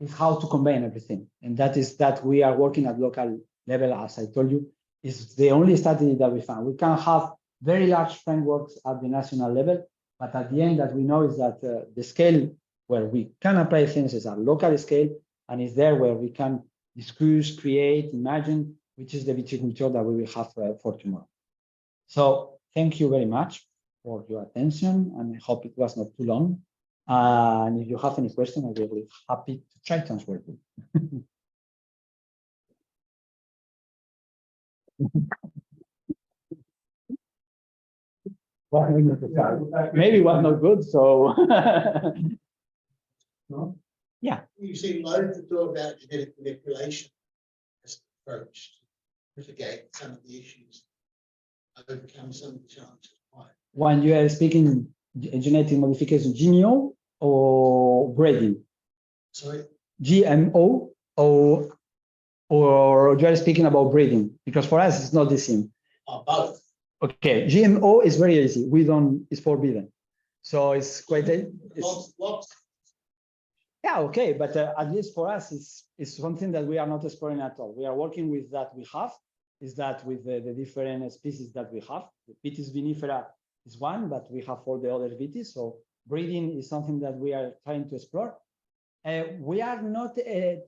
is how to combine everything. And that is that we are working at local level, as I told you, is the only strategy that we found. We can have very large frameworks at the national level, but at the end that we know is that the scale where we can apply things is a local scale, and is there where we can discuss, create, imagine, which is the viticulture that we will have for tomorrow. So thank you very much for your attention, and I hope it was not too long. And if you have any question, I'll be really happy to try to answer them. Well, maybe it was not good, so
No?
yeah.
You see loads of talk about genetic manipulation as an approach to mitigate some of the issues, overcome some of the challenges. Why?
When you are speaking genetic modification, GMO or breeding?
Sorry?
GMO or you are speaking about breeding? Because for us, it's not the same.
Both.
Okay, GMO is very easy. We don't, it's forbidden. So it's quite,
Lots.
yeah, okay. But at least for us, it's something that we are not exploring at all. We are working with that we have, is that with the different species that we have. The Vitis vinifera is one, but we have all the other Vitis. So breeding is something that we are trying to explore. We are not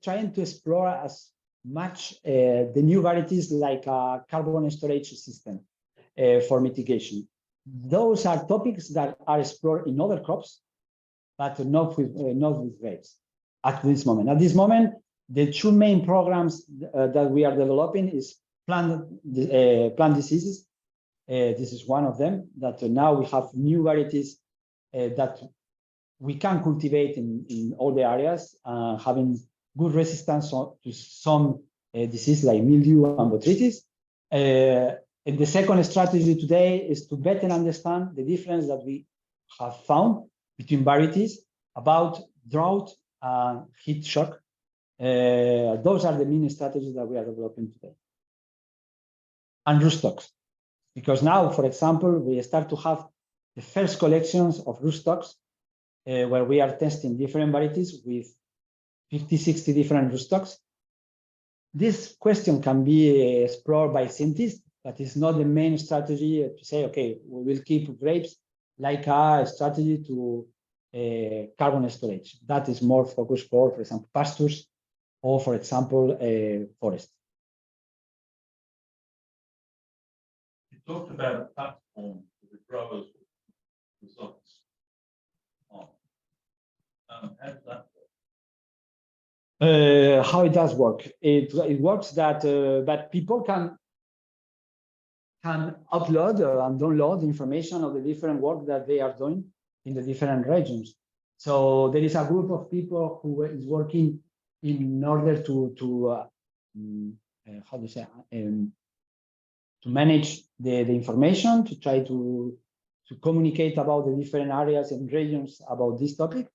trying to explore as much the new varieties like a carbon storage system for mitigation. Those are topics that are explored in other crops, but not with grapes. at this moment. At this moment, the two main programs that we are developing is plant diseases. This is one of them, that now we have new varieties that we can cultivate in all the areas, having good resistance to some disease like mildew and botrytis. And the second strategy today is to better understand the difference that we have found between varieties about drought and heat shock. Those are the main strategies that we are developing today. And root stocks, because now, for example, we start to have the first collections of root stocks where we are testing different varieties with 50, 60 different root stocks. This question can be explored by scientists, but it's not the main strategy to say, okay, we will keep grapes like a strategy to carbon storage. That is more focused for example, pastures or, for example, forest.
You talked about a platform for the growers' results. How does that work?
How it does work? It works that people can upload and download information of the different work that they are doing in the different regions. So there is a group of people who is working in order to how do you say, to manage the information, to try to communicate about the different areas and regions about this topic.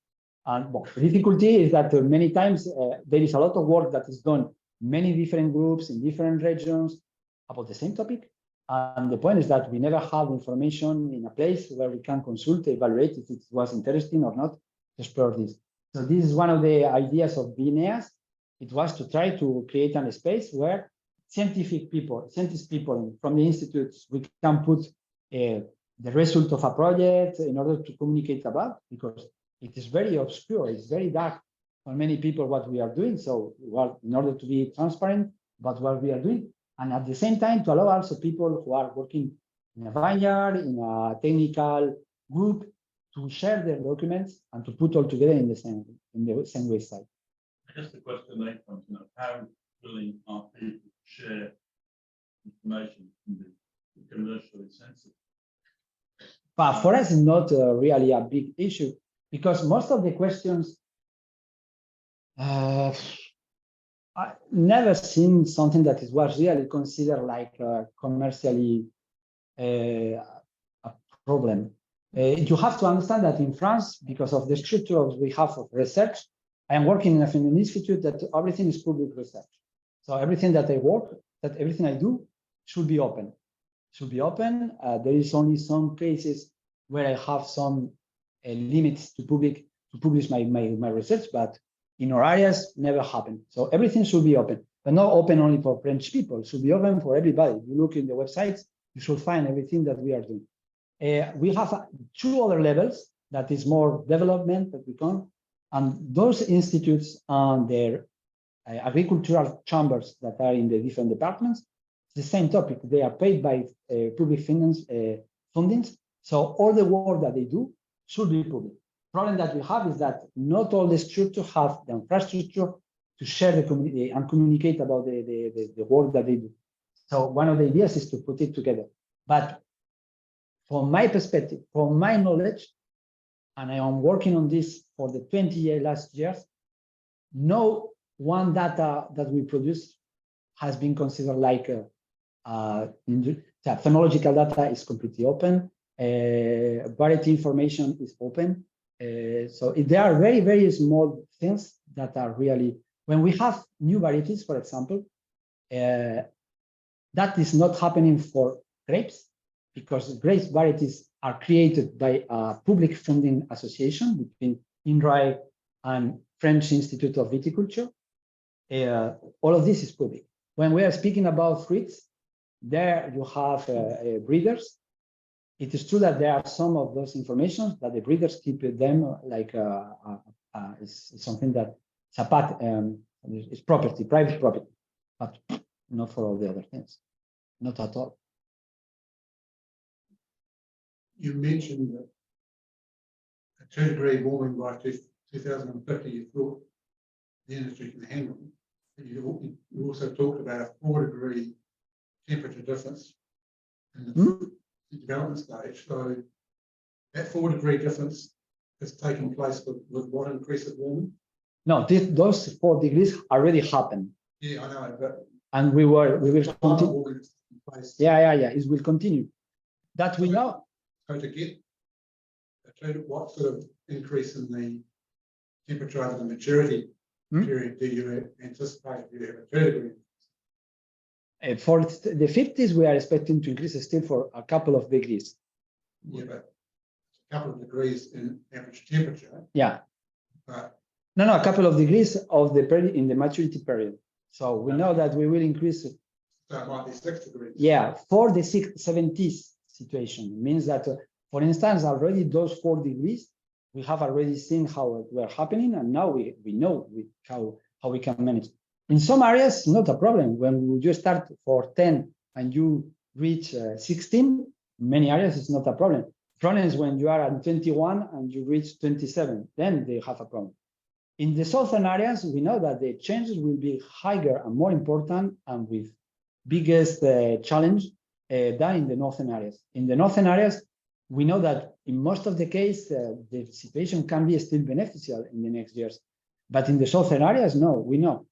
And well, the difficulty is that many times there is a lot of work that is done, many different groups in different regions about the same topic. And the point is that we never have information in a place where we can consult, evaluate if it was interesting or not to explore this. So this is one of the ideas of BNEAS. It was to try to create a space where scientific people from the institutes, we can put the result of a project in order to communicate about, because it is very obscure, it's very dark for many people what we are doing. So well, in order to be transparent about what we are doing, and at the same time to allow also people who are working in a vineyard, in a technical group, to share their documents and to put all together in the same website.
I guess the question then comes, how willing are people to share information from the commercially sensitive?
But for us, it's not really a big issue, because most of the questions, I never seen something that was really considered like commercially a problem. You have to understand that in France, because of the structure we have of research, I am working in an institute that everything is public research. So everything that I work, that everything I do should be open. There is only some cases where I have some limits to publish my research, but in our areas never happened. So everything should be open, but not open only for French people. It should be open for everybody. You look in the websites, you should find everything that we are doing. We have two other levels that is more development that we can, and those institutes and their agricultural chambers that are in the different departments, the same topic. They are paid by public fundings. So all the work that they do should be public. Problem that we have is that not all the structures have the infrastructure to share the community and communicate about the work that they do. So one of the ideas is to put it together. But from my perspective, from my knowledge, and I am working on this for the 20 last years, no one data that we produce has been considered like phenological data is completely open. Variety information is open. So there are very, very small things that are really, when we have new varieties, for example, that is not happening for grapes, because grape varieties are created by a public funding association between INRAE and French Institute of Viticulture. All of this is public. When we are speaking about fruits, there you have breeders. It is true that there are some of those information that the breeders keep them like it's something that is property, private property, but not for all the other things, not at all.
You mentioned that a 2-degree warming by 2050, you thought the industry can handle. And you also talked about a 4-degree temperature difference in the development stage. So that 4-degree difference has taken place with what increase of warming?
No, those 4 degrees already happened,
Yeah, I know, but
and we will
climate
continue.
warming has taken place.
Yeah. It will continue. That we know.
So what sort of increase in the temperature over the maturity period do you anticipate? Do you have a 3-degree?
For the 50s, we are expecting to increase still for a couple of degrees.
Yeah, but a couple of degrees in average temperature.
Yeah.
But
No, a couple of degrees of the period in the maturity period. So we know that we will increase.
so it might be 6 degrees.
Yeah, for the 70s situation means that, for instance, already those 4 degrees, we have already seen how it were happening, and now we know how we can manage. In some areas, not a problem. When you start for 10 and you reach 16, many areas it's not a problem. Problem is when you are at 21 and you reach 27, then they have a problem. In the southern areas, we know that the changes will be higher and more important and with biggest challenge than in the northern areas. In the northern areas, we know that in most of the case, the situation can be still beneficial in the next years. But in the southern areas, no, we know.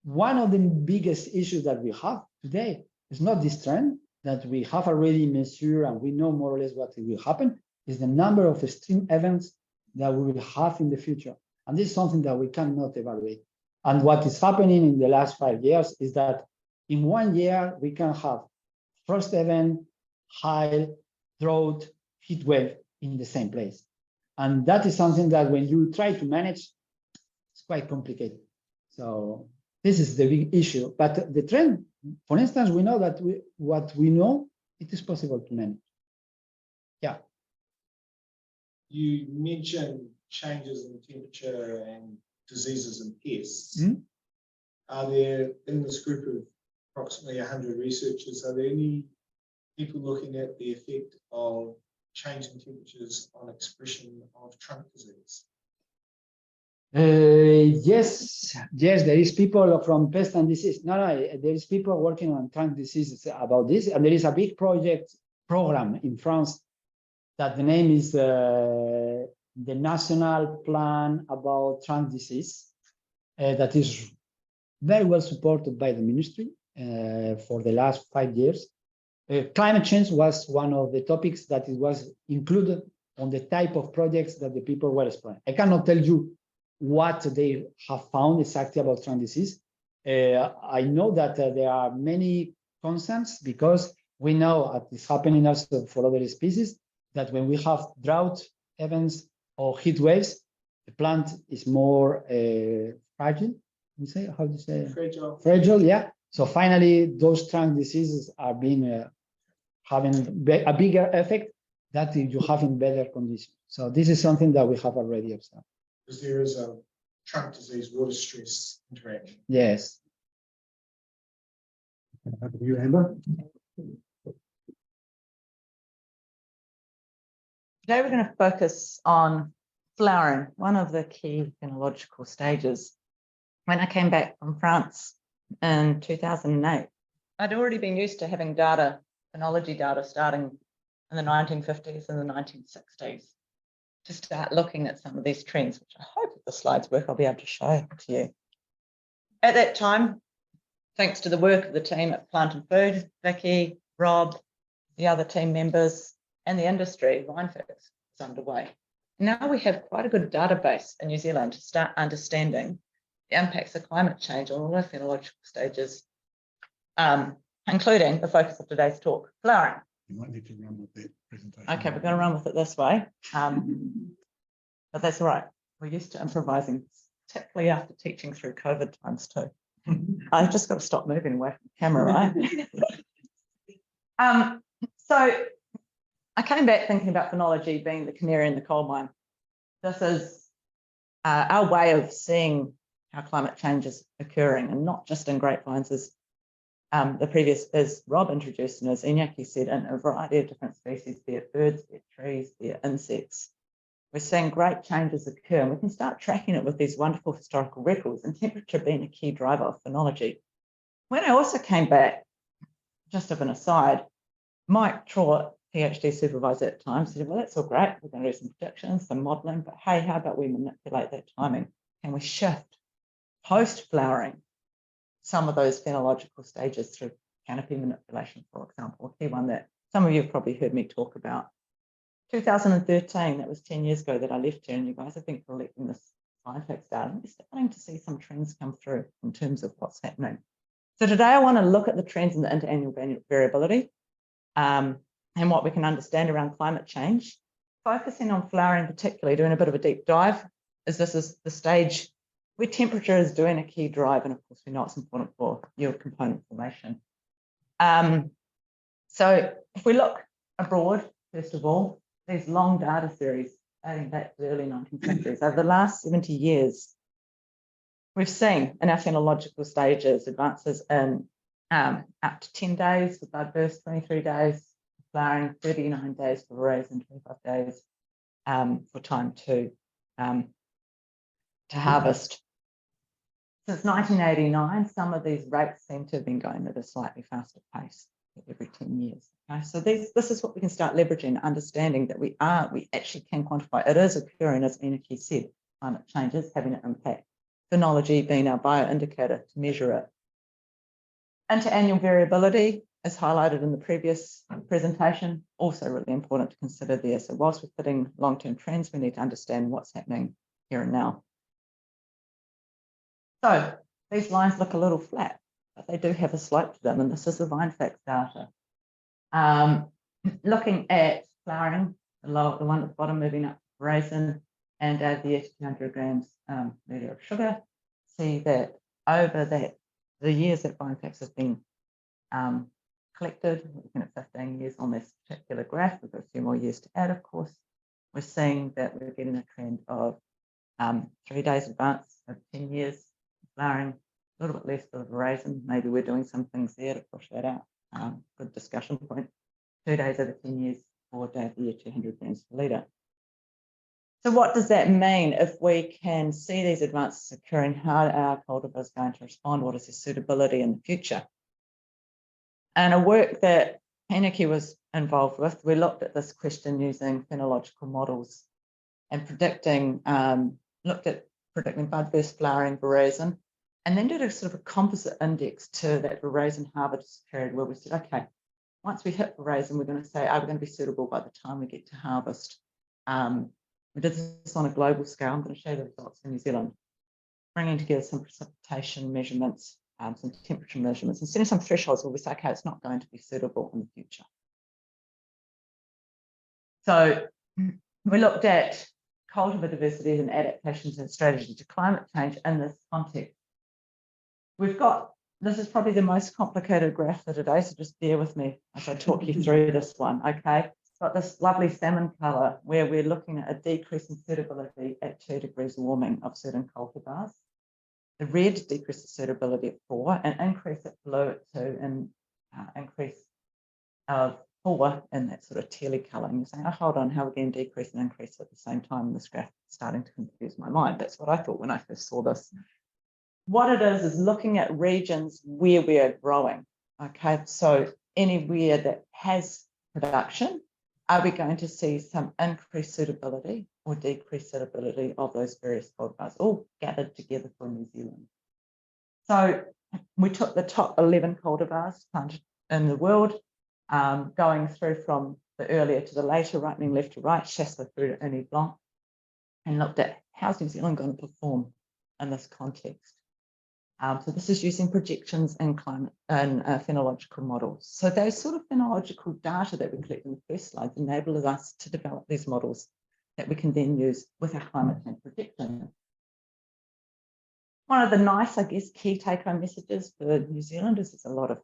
One of the biggest issues that we have today is not this trend that we have already measured and we know more or less what will happen, is the number of extreme events that we will have in the future. And this is something that we cannot evaluate. And what is happening in the last 5 years is that in 1 year, we can have frost event, hail, drought, heat wave in the same place. And that is something that when you try to manage, it's quite complicated. So this is the big issue. But the trend, for instance, we know that what we know, it is possible to manage. Yeah.
You mentioned changes in temperature and diseases and pests. Are there, in this group of approximately 100 researchers, are there any people looking at the effect of changing temperatures on expression of trunk disease?
Yes, there is people from pest and disease. No, there is people working on trunk diseases about this, and there is a big program in France that the name is the National Plan about Trunk Disease, that is very well supported by the ministry for the last 5 years. Climate change was one of the topics that it was included on the type of projects that the people were exploring. I cannot tell you what they have found exactly about trunk disease. I know that there are many concerns because we know it's happening also for other species that when we have drought events or heat waves, the plant is more fragile. How do you say?
Fragile.
Fragile, yeah. So finally, those trunk diseases are being having a bigger effect that you have in better conditions. So this is something that we have already observed.
Because there is a trunk disease water stress interaction.
Yes.
Over to you, Amber.
Today we're going to focus on flowering, one of the key phenological stages. When I came back from France in 2008, I'd already been used to having data, phenology data, starting in the 1950s and the 1960s, to start looking at some of these trends, which I hope if the slides work, I'll be able to show to you. At that time, thanks to the work of the team at Plant and Food, Vicky, Rob, the other team members, and the industry, Vinefix is underway. Now we have quite a good database in New Zealand to start understanding the impacts of climate change on all our phenological stages, including the focus of today's talk, flowering.
You might need to run with that presentation.
Okay, we're going to run with it this way, but that's all right. We're used to improvising, particularly after teaching through COVID times too. I've just got to stop moving away from the camera, right? So I came back thinking about phenology being the canary in the coal mine. This is our way of seeing how climate change is occurring, and not just in grapevines, as Rob introduced and as Inaki said, in a variety of different species, be it birds, be it trees, be it insects. we're seeing great changes occur, and we can start tracking it with these wonderful historical records, and temperature being a key driver of phenology. When I also came back, just of an aside, Mike Trott, PhD supervisor at the time, said, well, that's all great. We're going to do some predictions, some modelling, but hey, how about we manipulate that timing? Can we shift post-flowering some of those phenological stages through canopy manipulation, for example, a key one that some of you have probably heard me talk about. 2013, that was 10 years ago that I left here, and you guys have been collecting this scientific data. We're starting to see some trends come through in terms of what's happening. So today I want to look at the trends in the interannual variability and what we can understand around climate change, focusing on flowering particularly, doing a bit of a deep dive, as this is the stage where temperature is doing a key drive, and of course we know it's important for yield component formation. So if we look abroad, first of all, these long data series dating back to the early 19th centuries, over the last 70 years, we've seen in our phenological stages advances in up to 10 days for bud burst, 23 days for flowering, 39 days for raise, and 25 days for time to harvest. Since 1989, some of these rates seem to have been going at a slightly faster pace every 10 years. Okay? So this is what we can start leveraging, understanding that we actually can quantify. It is occurring, as Inaki said, climate changes having an impact. Phenology being our bioindicator to measure it. Interannual variability, as highlighted in the previous presentation, also really important to consider there. So whilst we're fitting long-term trends, we need to understand what's happening here and now. So these lines look a little flat, but they do have a slope to them, and this is the VineFax data. Looking at flowering, the one at the bottom moving up to raisin, and add the 200 grams litre of sugar, see that over the years that VineFax has been collected, we're looking at 15 years on this particular graph, we've got a few more years to add, of course, we're seeing that we're getting a trend of 3 days advance over 10 years, flowering, a little bit less for the raisin, maybe we're doing some things there to push that out, good discussion point, 2 days over 10 years, 4 days a year, 200 grams per litre. So what does that mean if we can see these advances occurring? How are cultivars going to respond? What is their suitability in the future? And a work that Inaki was involved with, we looked at this question using phenological models and looked at predicting bud burst, flowering, veraison, and then did a sort of a composite index to that veraison harvest period where we said, okay, once we hit veraison, we're going to say, are we going to be suitable by the time we get to harvest? We did this on a global scale. I'm going to show you the results for New Zealand, bringing together some precipitation measurements, some temperature measurements, and setting some thresholds where we say, okay, it's not going to be suitable in the future. So we looked at cultivar diversity and adaptations and strategy to climate change in this context. This is probably the most complicated graph for today, so just bear with me as I talk you through this one, okay? Got this lovely salmon colour where we're looking at a decrease in suitability at 2 degrees warming of certain cultivars. The red decreases suitability at 4, and increase at blue at 2, and increase of 4 in that sort of tealy colour. And you're saying, oh, hold on, how are we going to decrease and increase at the same time? This graph is starting to confuse my mind. That's what I thought when I first saw this. What it is looking at regions where we are growing. Okay, so anywhere that has production, are we going to see some increased suitability or decreased suitability of those various cultivars all gathered together for New Zealand? So we took the top 11 cultivars planted in the world, going through from the earlier to the later, ripening left to right, Chasselas through to Uni Blanc, and looked at how's New Zealand going to perform in this context. So this is using projections and climate and phenological models. So those sort of phenological data that we collect in the first slide enabled us to develop these models that we can then use with our climate change prediction. One of the nice, I guess, key take-home messages for New Zealand is there's a lot of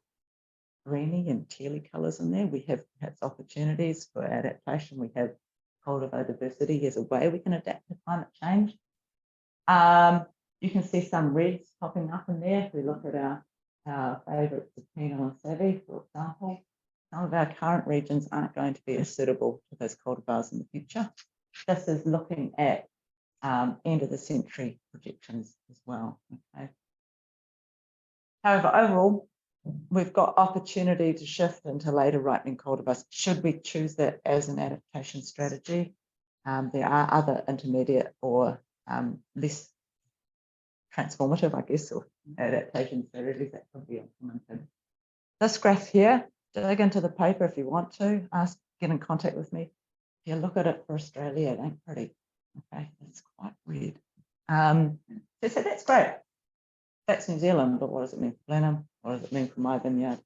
greeny and tealy colours in there. We have perhaps opportunities for adaptation. We have cultivar diversity as a way we can adapt to climate change. You can see some reds popping up in there. If we look at our favourites of Pinot and Savvy, for example, some of our current regions aren't going to be as suitable to those cultivars in the future. this is looking at end of the century projections as well. Okay. However, overall, we've got opportunity to shift into later ripening cultivars should we choose that as an adaptation strategy. There are other intermediate or less transformative, I guess, or adaptation strategies that could be implemented. This graph here, dig into the paper if you want to, get in contact with me. If you look at it for Australia, it ain't pretty. Okay, it's quite weird. So that's great. That's New Zealand, but what does it mean for Blenheim? What does it mean for my vineyard?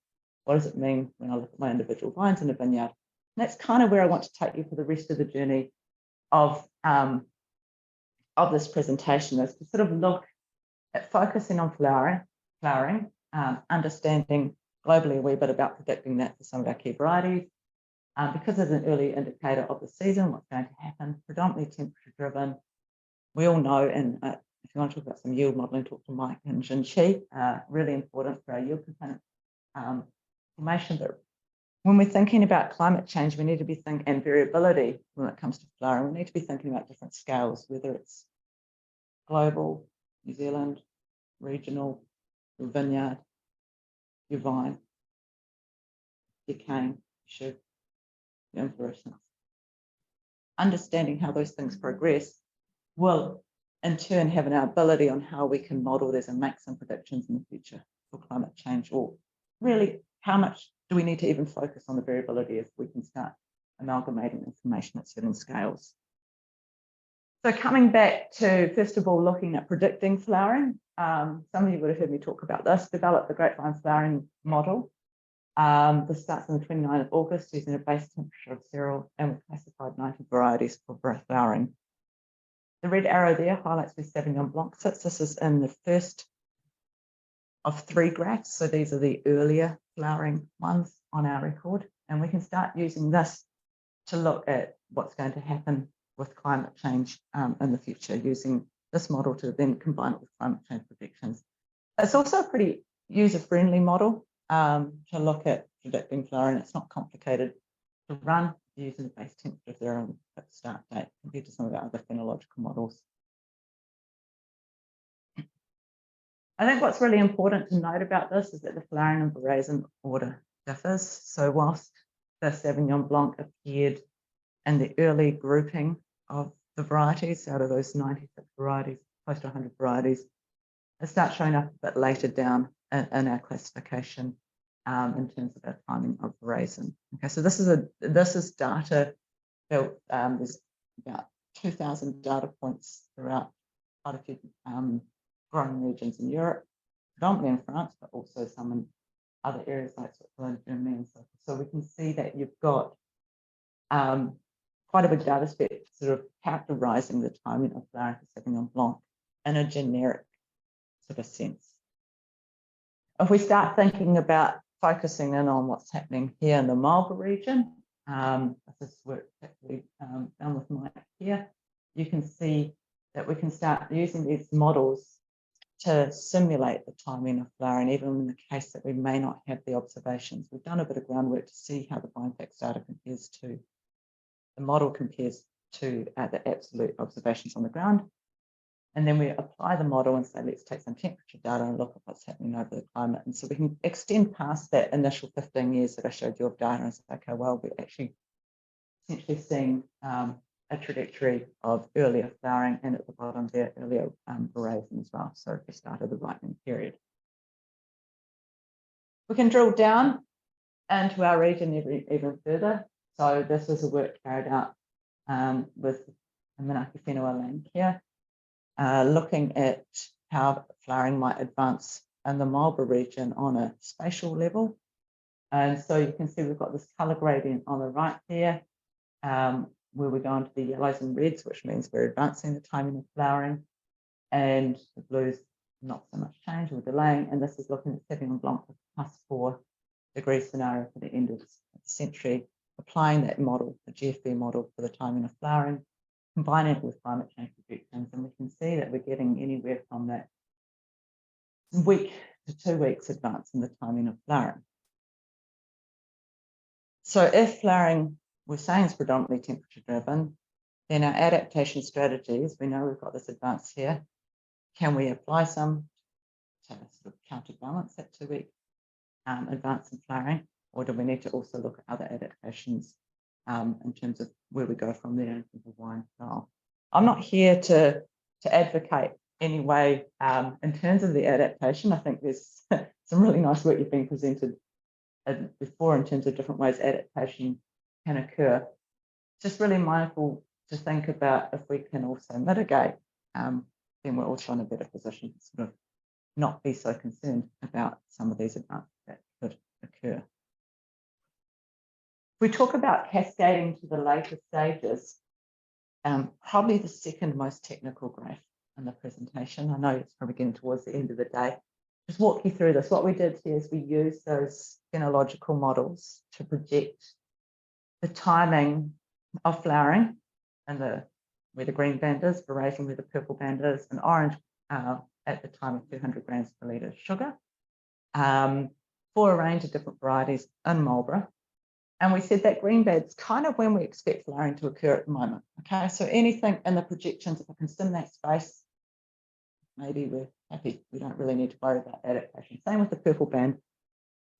What does it mean when I look at my individual vines in a vineyard? And that's kind of where I want to take you for the rest of the journey of this presentation, is to sort of look at focusing on flowering, understanding globally a wee bit about predicting that for some of our key varieties, because it's an early indicator of the season, what's going to happen, predominantly temperature driven. We all know, and if you want to talk about some yield modelling, talk to Mike and Jin Chi, really important for our yield component information. But when we're thinking about climate change, we need to be thinking, and variability when it comes to flowering, we need to be thinking about different scales, whether it's global, New Zealand, regional, your vineyard, your vine, your cane, your sugar, your inflorescence. Understanding how those things progress will in turn have an ability on how we can model this and make some predictions in the future for climate change, or really how much do we need to even focus on the variability if we can start amalgamating information at certain scales. So coming back to, first of all, looking at predicting flowering, some of you would have heard me talk about this, develop the grapevine flowering model. This starts on the 29th of August using a base temperature of 0, and we've classified 90 varieties for flowering. The red arrow there highlights where Sauvignon Blanc sits. This is in the first of 3 graphs. So these are the earlier flowering ones on our record. And we can start using this to look at what's going to happen with climate change in the future, using this model to then combine it with climate change predictions. It's also a pretty user-friendly model to look at predicting flowering. It's not complicated to run using the base temperature there and at the start date compared to some of our other phenological models. I think what's really important to note about this is that the flowering and veraison order differs. So whilst the Sauvignon Blanc appeared in the early grouping of the varieties, out of those 96 varieties, close to 100 varieties, it starts showing up a bit later down in our classification in terms of our timing of veraison. Okay, so this is data built. There's about 2,000 data points throughout quite a few growing regions in Europe, predominantly in France, but also some in other areas like Switzerland, Germany, and so forth. So we can see that you've got quite a big data set sort of characterising the timing of flowering for Sauvignon Blanc in a generic sort of sense. If we start thinking about focusing in on what's happening here in the Marlborough region, this is work particularly done with Mike here, you can see that we can start using these models to simulate the timing of flowering, even in the case that we may not have the observations. We've done a bit of groundwork to see how the VineFacts data compares to, the model compares to the absolute observations on the ground. And then we apply the model and say, let's take some temperature data and look at what's happening over the climate. And so we can extend past that initial 15 years that I showed you of data and say, okay, well, we're actually essentially seeing a trajectory of earlier flowering, and at the bottom there, earlier veraison as well. So if we started the ripening period. We can drill down into our region even further. So this is a work carried out with Inaki whenua here, looking at how flowering might advance in the Marlborough region on a spatial level. And so you can see we've got this colour gradient on the right there, where we go into the yellows and reds, which means we're advancing the timing of flowering, and the blues, not so much change or delaying. And this is looking at Sauvignon Blanc with +4 degrees scenario for the end of the century, applying that model, the GFB model for the timing of flowering, combining it with climate change predictions, and we can see that we're getting anywhere from that week to 2 weeks advance in the timing of flowering. So if flowering, we're saying, is predominantly temperature driven, Then our adaptation strategies, we know we've got this advance here. Can we apply some to sort of counterbalance that 2-week advance in flowering, or do we need to also look at other adaptations in terms of where we go from there in terms of wine style? I'm not here to advocate any way in terms of the adaptation. I think there's some really nice work you've been presented before in terms of different ways adaptation can occur. Just really mindful to think about if we can also mitigate, then we're also in a better position to sort of not be so concerned about some of these advances that could occur. If we talk about cascading to the later stages, probably the second most technical graph in the presentation. I know it's probably getting towards the end of the day. Just walk you through this. What we did here is we used those phenological models to project the timing of flowering and where the green band is, Verazon where the purple band is, and orange at the time of 200 grams per litre sugar for a range of different varieties in Marlborough. And we said that green band's kind of when we expect flowering to occur at the moment. Okay, so anything in the projections, if I can sim that space, maybe we're happy. We don't really need to worry about adaptation. Same with the purple band,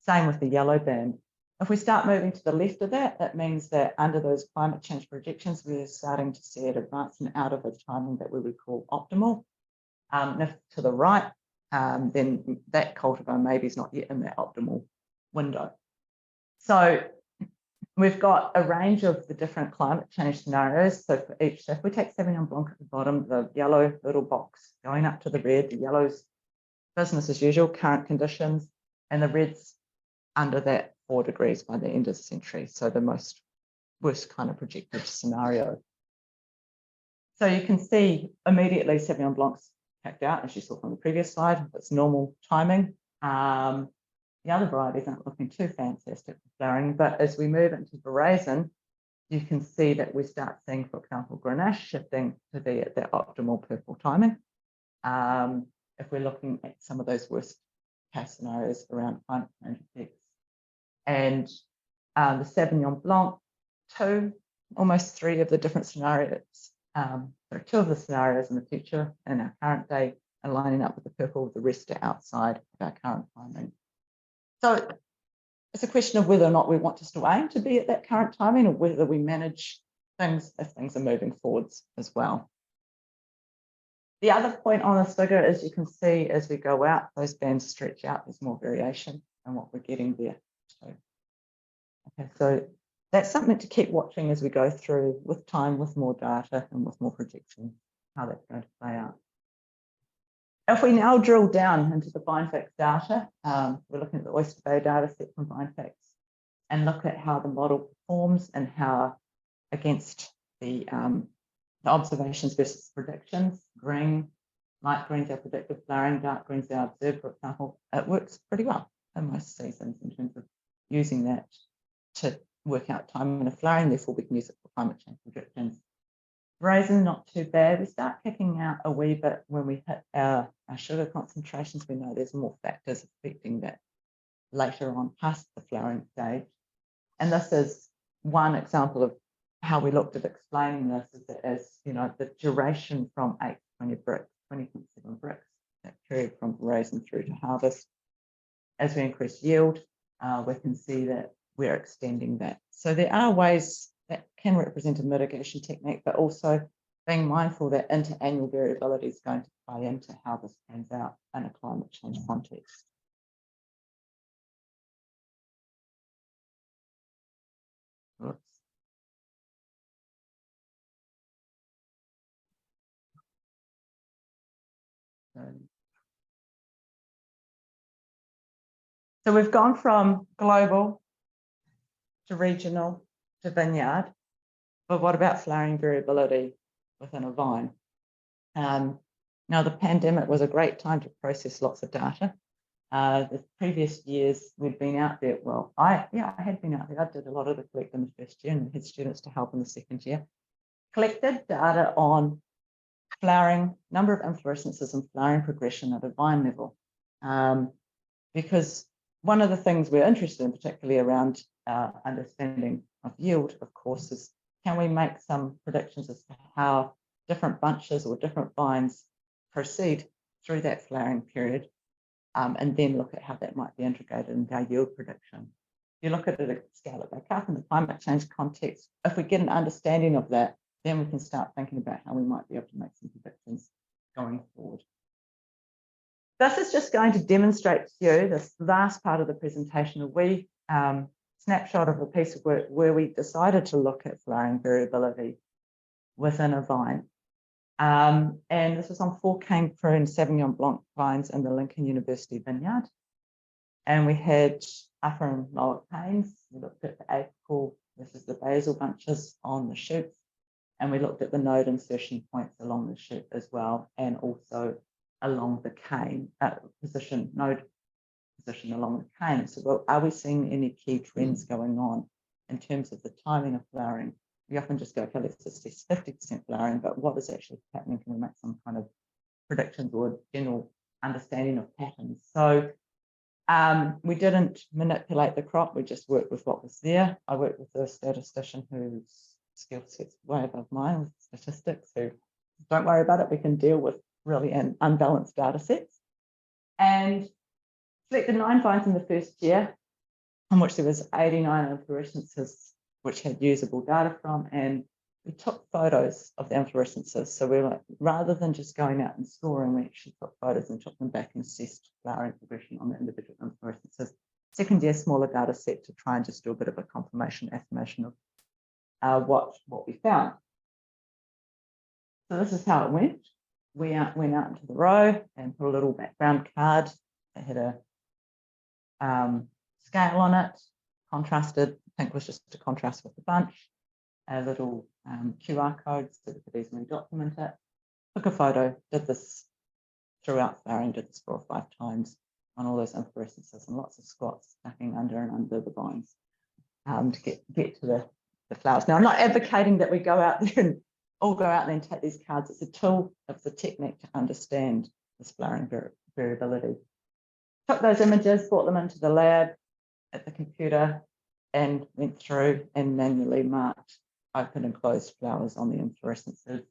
same with the yellow band. If we start moving to the left of that, that means that under those climate change projections, we're starting to see it advancing out of a timing that we would call optimal. And if to the right, then that cultivar maybe is not yet in that optimal window. So we've got a range of the different climate change scenarios. So for each, so if we take Sauvignon Blanc at the bottom, the yellow little box going up to the red, the yellow's business as usual, current conditions, and the red's under that 4 degrees by the end of the century. So the worst kind of projected scenario. So you can see immediately Sauvignon Blanc's packed out, as you saw from the previous slide, it's normal timing. The other varieties aren't looking too fantastic for flowering, but as we move into Verazon, you can see that we start seeing, for example, Grenache shifting to be at that optimal purple timing. If we're looking at some of those worst case scenarios around climate change effects. And the Sauvignon Blanc, almost 3 of the different scenarios. There are 2 of the scenarios in the future in our current day are lining up with the purple, the rest are outside of our current timing. So it's a question of whether or not we want to still aim to be at that current timing or whether we manage things if things are moving forwards as well. The other point on this figure is you can see as we go out, those bands stretch out, there's more variation in what we're getting there. Okay, so that's something to keep watching as we go through with time, with more data and with more projection, how that's going to play out. If we now drill down into the VineFacts data, we're looking at the Oyster Bay data set from VineFacts and look at how the model performs and how against the observations versus predictions. Green, light green's our predicted flowering, dark green's our observed, for example. It works pretty well in most seasons in terms of using that to work out timing of flowering, therefore we can use it for climate change predictions. Verazon, not too bad. We start kicking out a wee bit when we hit our sugar concentrations. We know there's more factors affecting that later on past the flowering stage. And this is one example of how we looked at explaining this, is that as you know, the duration from 8 to 20 bricks, 20.7 bricks, that period from Verazon through to harvest. As we increase yield, we can see that we're extending that. So there are ways that can represent a mitigation technique, but also being mindful that interannual variability is going to play into how this pans out in a climate change context. Oops. So we've gone from global to regional to vineyard, but what about flowering variability within a vine? Now, the pandemic was a great time to process lots of data. The previous years we'd been out there, well, I had been out there. I did a lot of the collect in the first year and had students to help in the second year. Collected data on flowering, number of inflorescences and flowering progression at a vine level. Because one of the things we're interested in, particularly around understanding of yield, of course, is can we make some predictions as to how different bunches or different vines proceed through that flowering period, and then look at how that might be integrated into our yield prediction. You look at it, scale it back up in the climate change context. If we get an understanding of that, then we can start thinking about how we might be able to make some predictions going forward. This is just going to demonstrate to you this last part of the presentation, a wee snapshot of a piece of work where we decided to look at flowering variability within a vine. And this was on 4 cane prune Sauvignon Blanc vines in the Lincoln University vineyard. And we had upper and lower canes. We looked at the apical versus the basal bunches on the shoots. And we looked at the node insertion points along the shoot as well, and also along the cane node position along the cane. So, well, are we seeing any key trends going on in terms of the timing of flowering? We often just go, okay, let's just see 50% flowering, but what is actually happening? Can we make some kind of predictions or general understanding of patterns? So we didn't manipulate the crop, we just worked with what was there. I worked with a statistician whose skill set's way above mine with statistics, so don't worry about it, we can deal with really unbalanced data sets. And selected 9 vines in the first year, in which there was 89 inflorescences which had usable data from, and we took photos of the inflorescences. So we were like, rather than just going out and scoring, we actually took photos and took them back and assessed flowering progression on the individual inflorescences. Second year, smaller data set to try and just do a bit of a confirmation, affirmation of what we found. So this is how it went. We went out into the row and put a little background card that had a scale on it, contrasted, I think was just to contrast with the bunch, a little QR code so we could easily document it. Took a photo, did this throughout flowering, did this 4 or 5 times on all those inflorescences, and lots of squats tucking under and under the vines to get to the flowers. Now, I'm not advocating that we go out there and all go out there and take these cards. It's a tool, it's a technique to understand this flowering variability. Took those images, brought them into the lab at the computer, and went through and manually marked open and closed flowers on the inflorescences,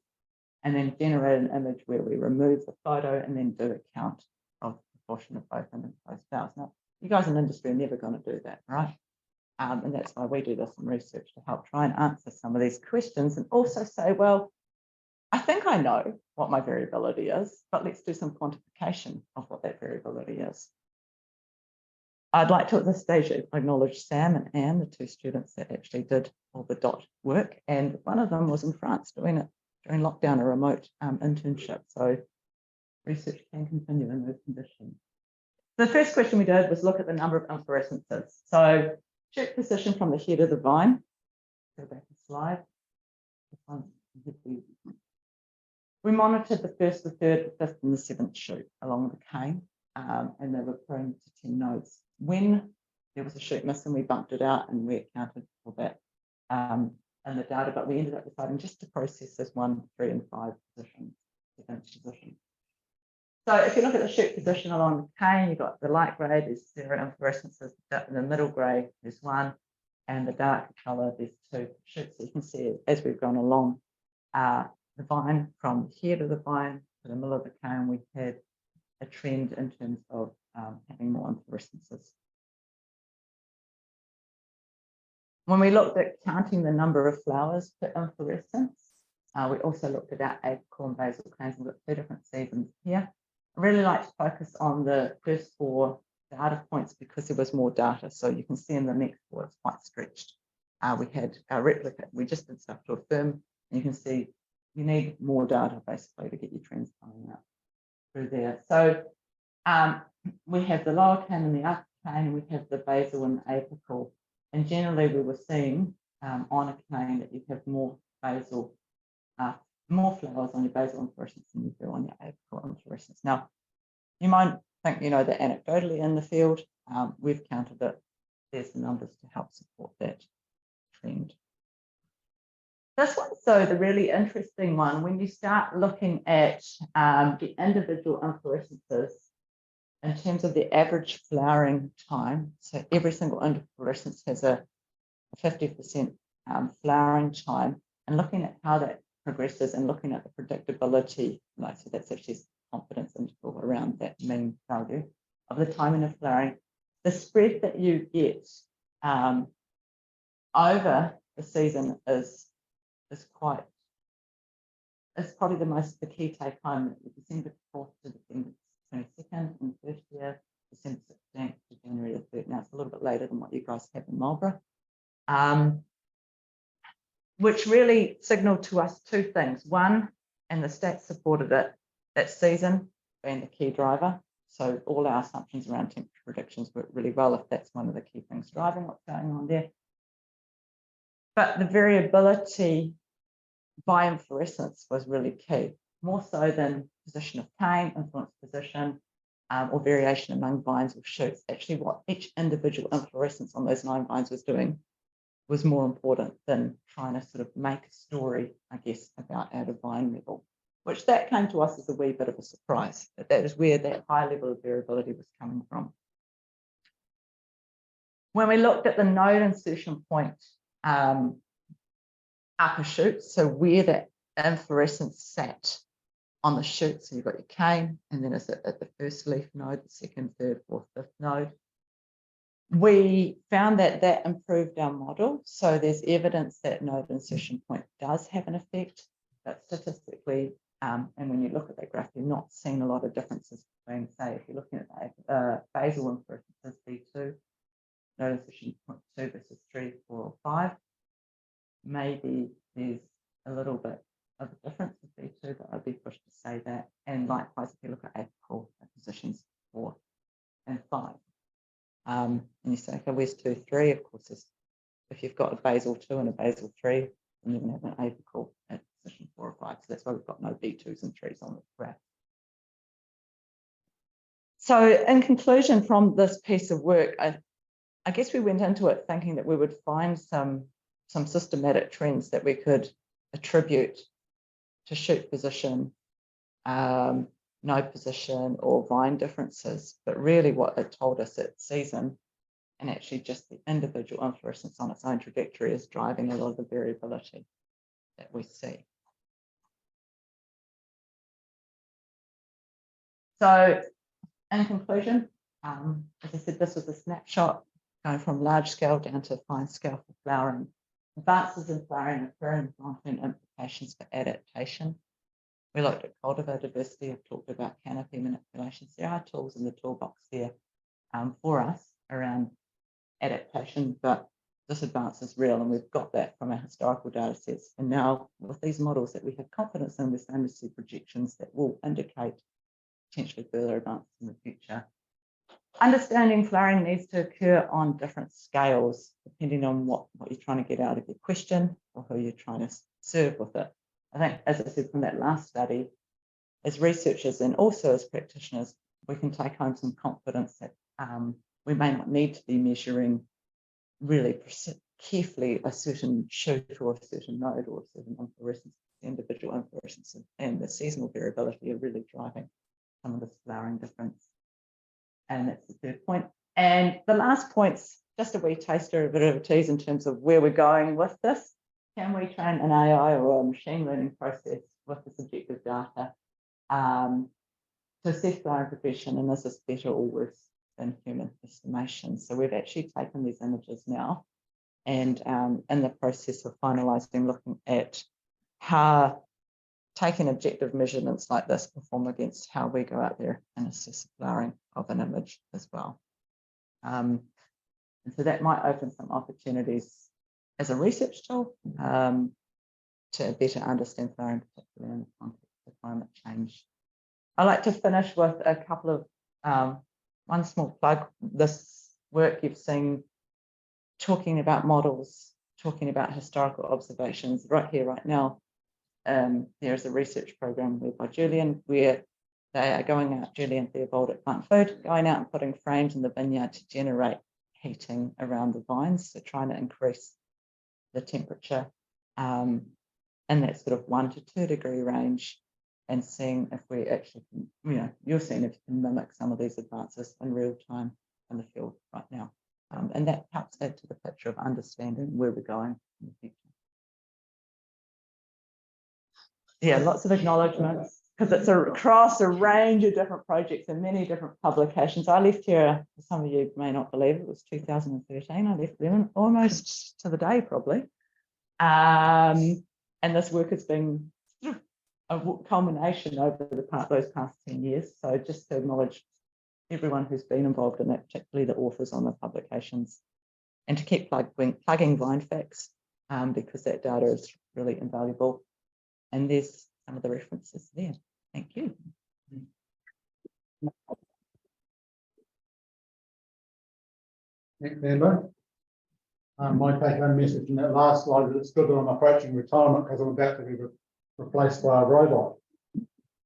and then generated an image where we remove the photo and then do a count of the proportion of open and closed flowers. Now, you guys in industry are never going to do that, right? And that's why we do this in research, to help try and answer some of these questions and also say, well, I think I know what my variability is, but let's do some quantification of what that variability is. I'd like to at this stage acknowledge Sam and Anne, the 2 students that actually did all the dot work, and one of them was in France doing it during lockdown, a remote internship, so research can continue in those conditions. The first question we did was look at the number of inflorescences. So shoot position from the head of the vine. Go back a slide. We monitored the 1st, the 3rd, the 5th, and the 7th shoot along the cane, and they were prone to 10 nodes. When there was a shoot missing, we bumped it out and we accounted for that in the data, but we ended up deciding just to process as 1, 3, and 5 positions. So if you look at the shoot position along the cane, you've got the light grey, there's 0 inflorescences, in the middle grey, there's 1, and the dark colour, there's 2 shoots. So you can see as we've gone along the vine, from the head of the vine to the middle of the cane, we've had a trend in terms of having more inflorescences. When we looked at counting the number of flowers per inflorescence, we also looked at our apical and basal canes, and we've got 2 different seasons here. I really like to focus on the first 4 data points because there was more data. So you can see in the next 4 it's quite stretched. We had a replicate, we just did stuff to affirm, and you can see you need more data basically to get your trends coming out through there. So we have the lower cane and the upper cane, and we have the basal and apical. And generally we were seeing on a cane that you have more basal, more flowers on your basal inflorescence than you do on your apical inflorescence. Now, you might think you know that anecdotally in the field, we've counted it. There's the numbers to help support that trend. This one's so the really interesting one, when you start looking at the individual inflorescences in terms of the average flowering time. So every single inflorescence has a 50% flowering time and looking at how that progresses and looking at the predictability, like, so that's actually confidence interval around that mean value of the timing of flowering. The spread that you get over the season is quite, it's probably the key take home. December 4th to December 22nd in the first year, December 16th to January the 3rd. Now it's a little bit later than what you guys have in Marlborough. Which really signaled to us two things. One, and the stats supported it, that season being the key driver. So all our assumptions around temperature predictions work really well if that's one of the key things driving what's going on there. But the variability by inflorescence was really key, more so than position of cane, influence position, or variation among vines or shoots. Actually, what each individual inflorescence on those 9 vines was doing was more important than trying to sort of make a story, I guess, about at a vine level, which that came to us as a wee bit of a surprise. That is where that high level of variability was coming from. When we looked at the node insertion point upper shoot, so where that inflorescence sat on the shoot, so you've got your cane, and then is it at the first leaf node, the second, third, fourth, fifth node. We found that that improved our model. So there's evidence that node insertion point does have an effect, but statistically, and when you look at that graph, you're not seeing a lot of differences between, say, if you're looking at basal inflorescences B2, node insertion point 2 versus 3, 4, or 5. Maybe there's a little bit of a difference with B2, but I'd be pushed to say that. And likewise, if you look at apical positions 4 and 5. And you say, okay, where's 2, 3? Of course, if you've got a basal 2 and a basal 3, then you're going to have an apical at position 4 or 5. So that's why we've got no B2s and 3s on the graph. So in conclusion from this piece of work, I guess we went into it thinking that we would find some systematic trends that we could attribute to shoot position, node position, or vine differences, but really what it told us at season, and actually just the individual inflorescence on its own trajectory, is driving a lot of the variability that we see. So in conclusion, as I said, this was a snapshot going from large scale down to fine scale for flowering. Advances in flowering occur in long-term implications for adaptation. We looked at cultivar diversity. I've talked about canopy manipulations. There are tools in the toolbox there for us around adaptation, but this advance is real, and we've got that from our historical data sets. And now with these models that we have confidence in, we're starting to see projections that will indicate potentially further advances in the future. Understanding flowering needs to occur on different scales, depending on what you're trying to get out of your question or who you're trying to serve with it. I think, as I said from that last study, as researchers and also as practitioners, we can take home some confidence that we may not need to be measuring really carefully a certain shoot or a certain node or a certain inflorescence. The individual inflorescence and the seasonal variability are really driving some of this flowering difference. And that's the third point. And the last point's just a wee taster, a bit of a tease in terms of where we're going with this. Can we train an AI or a machine learning process with the subjective data to assess flowering progression, and is this better or worse than human estimation? So we've actually taken these images now and in the process of finalising, looking at how taking objective measurements like this perform against how we go out there and assess the flowering of an image as well. And so that might open some opportunities as a research tool to better understand flowering, particularly in the context of climate change. I like to finish with a couple of, one small plug. This work you've seen talking about models, talking about historical observations right here, right now. There's a research program led by Julian where they are going out, Julian Theobald at Plant Food, going out and putting frames in the vineyard to generate heating around the vines, so trying to increase the temperature in that sort of 1 to 2 degree range, and seeing if we actually can, you're seeing if you can mimic some of these advances in real time in the field right now. And that helps add to the picture of understanding where we're going in the future. Yeah, lots of acknowledgements, because it's across a range of different projects and many different publications. I left here, some of you may not believe it was 2013. I left them almost to the day, probably. And this work has been sort of a culmination over those past 10 years. So just to acknowledge everyone who's been involved in that, particularly the authors on the publications, and to keep plugging VineFacts, because that data is really invaluable. And there's some of the references there. Thank you.
Next member. My take-home message in that last slide is it's good that I'm approaching retirement because I'm about to be replaced by a robot.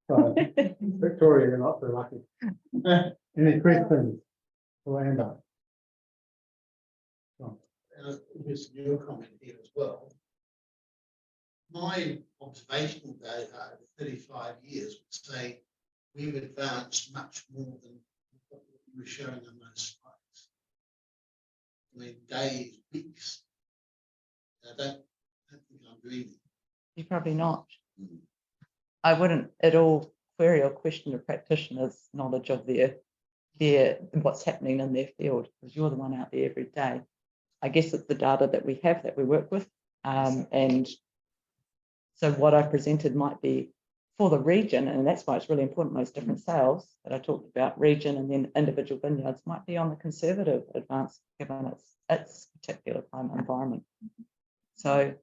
So, Victoria, you're not too lucky. Any questions for Amber?
Just your comment here as well. My observational data over 35 years would say we've advanced much more than what you were showing on those slides. I mean, days, weeks. I don't think I'm doing it.
You're probably not. I wouldn't at all query or question a practitioner's knowledge of their what's happening in their field, because you're the one out there every day. I guess it's the data that we have that we work with. And so what I presented might be for the region, and that's why it's really important, those different sales that I talked about, region and then individual vineyards, might be on the conservative advance given its particular climate environment. So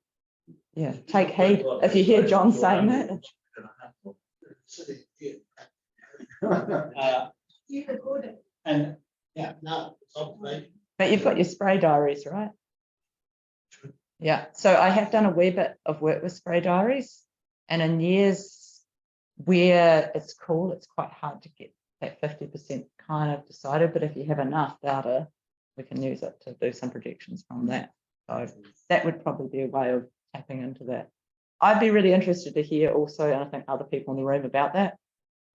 yeah, take heed if you hear John saying that.
You record it. And yeah, no, it's observation.
But you've got your spray diaries, right? Yeah, so I have done a wee bit of work with spray diaries, and in years where it's cool, it's quite hard to get that 50% kind of decided, but if you have enough data, we can use it to do some projections from that. So that would probably be a way of tapping into that. I'd be really interested to hear also, and I think other people in the room, about that.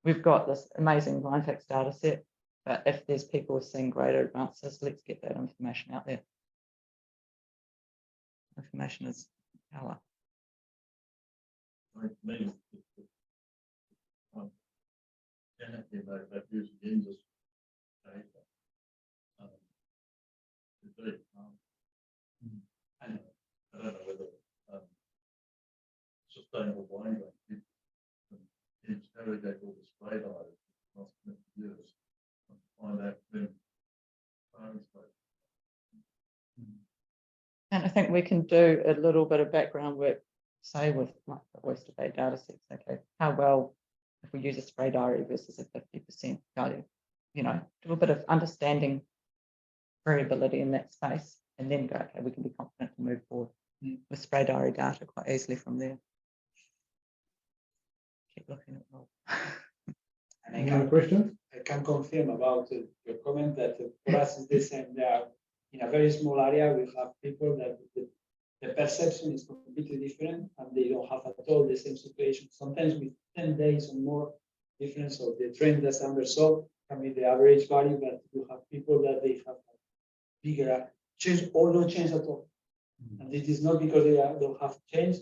We've got this amazing VineFacts data set, but if there's people seeing greater advances, let's get that information out there. Information is power.
Inaki, they've used the industry data. And I don't know whether sustainable wine interrogate all the spray diet for the last 20 years and find out when
And I think we can do a little bit of background work, say with like the Oyster Bay data sets, okay, how well, if we use a spray diary versus a 50% value, you know, do a bit of understanding variability in that space, and then go, okay, we can be confident to move forward with spray diary data quite easily from there. Keep looking at Rob.
And
Any other questions?
I can confirm about your comment that for us is the same. They are in a very small area. We have people that the perception is completely different, and they don't have at all the same situation. Sometimes with 10 days or more difference, so the trend that's undersold can be the average value, but you have people that they have a bigger change or no change at all. And it is not because they don't have change,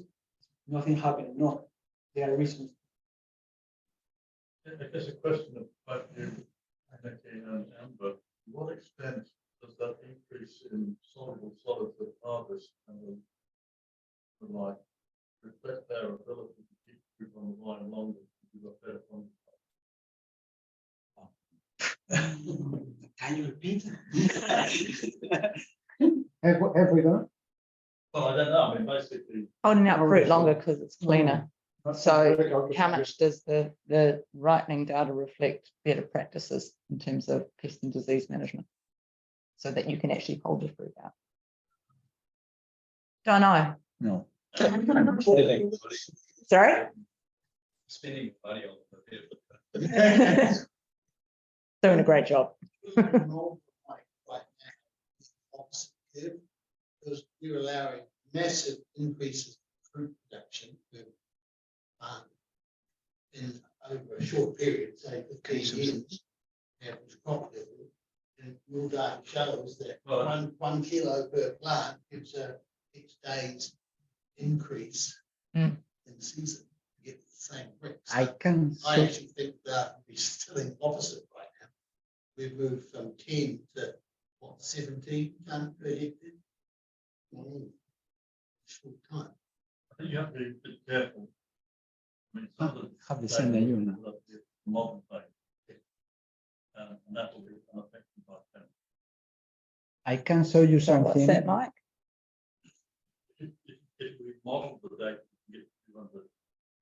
nothing happening. No, there are reasons.
I guess a question of both you, Inaki and Amber, to what extent does that increase in soluble solids at harvest and the like reflect their ability to keep fruit on the line longer because you've got better quantity?
Can you repeat?
Have we done
Well, I don't know. I mean, basically,
Holding out fruit longer because it's cleaner.
it?
So how much does the ripening data reflect better practices in terms of pest and disease management, so that you can actually hold your fruit out? Don't know.
No.
Sorry?
Spending money on the
Doing a great job.
Because you're allowing massive increases in fruit production in over a short period, say 15 years, average crop level, and your data shows that
Right.
one kilo per plant gives a 6 days increase
Mm.
in the season to get the same rate.
I can.
I actually think that we're still in opposite right now. We've moved from 10 to what, 17 ton per hectare? Short time.
I think you have to be a bit careful. I mean, some of the.
Have the same than you now.
Modern thing. And that will be unaffected by them.
I can show you
What's
something.
that, Mike?
If we model the data, we get 200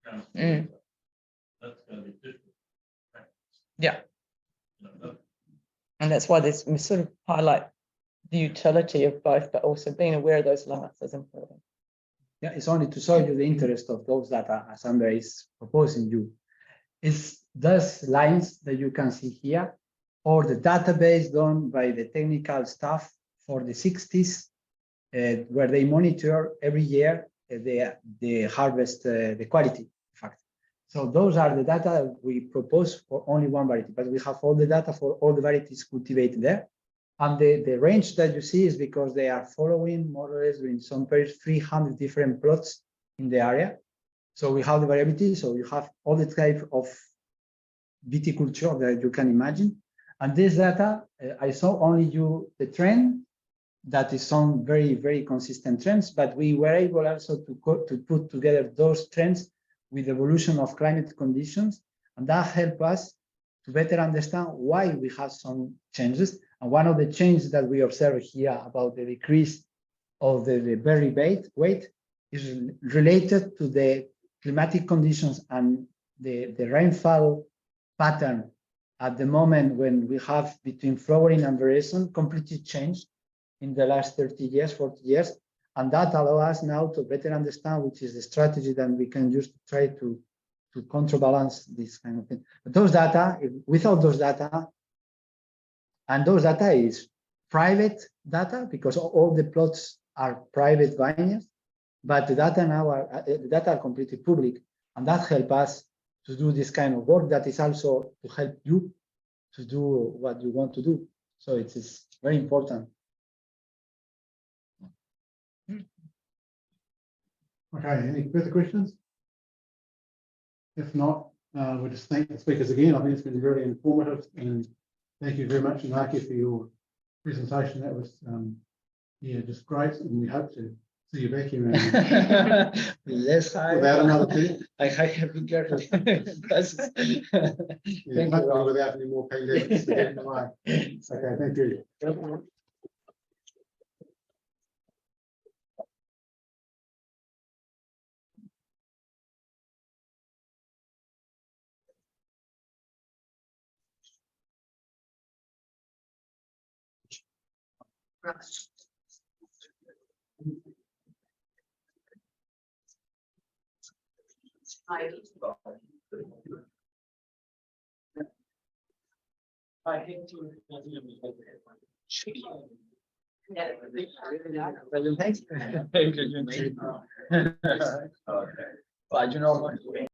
grams. per
Mm.
litre, that's going to be different.
Yeah.
You know,
And that's why this, we sort of highlight the utility of both, but also being aware of those limits is important.
Yeah, it's only to show you the interest of those data as Andre is proposing you. It's those lines that you can see here, or the database done by the technical staff for the 60s, where they monitor every year the harvest, the quality, in fact. So those are the data we propose for only one variety, but we have all the data for all the varieties cultivated there. And the range that you see is because they are following more or less in some periods 300 different plots in the area. So we have the variability, so you have all the type of viticulture that you can imagine. And this data, I saw only you the trend that is some very, very consistent trends, but we were able also to put together those trends with the evolution of climate conditions. And that helped us to better understand why we have some changes. And one of the changes that we observe here about the decrease of the berry weight is related to the climatic conditions and the rainfall pattern at the moment when we have between flowering and variation completely changed in the last 30 years, 40 years. And that allows us now to better understand which is the strategy that we can use to try to counterbalance this kind of thing. But those data, without those data, and those data is private data because all the plots are private vineyards, but the data now are completely public, and that helps us to do this kind of work that is also to help you to do what you want to do. So it is very important.
Okay, any further questions? If not, we'll just thank the speakers again. I think it's been very informative, and thank you very much, Inaki, for your presentation. That was, yeah, just great, and we hope to see you back here
Let's
without another two.
I have been careful.
Yeah, hopefully without any more pandemics to get in the way. Okay, thank you.
I hate to.
But you know what?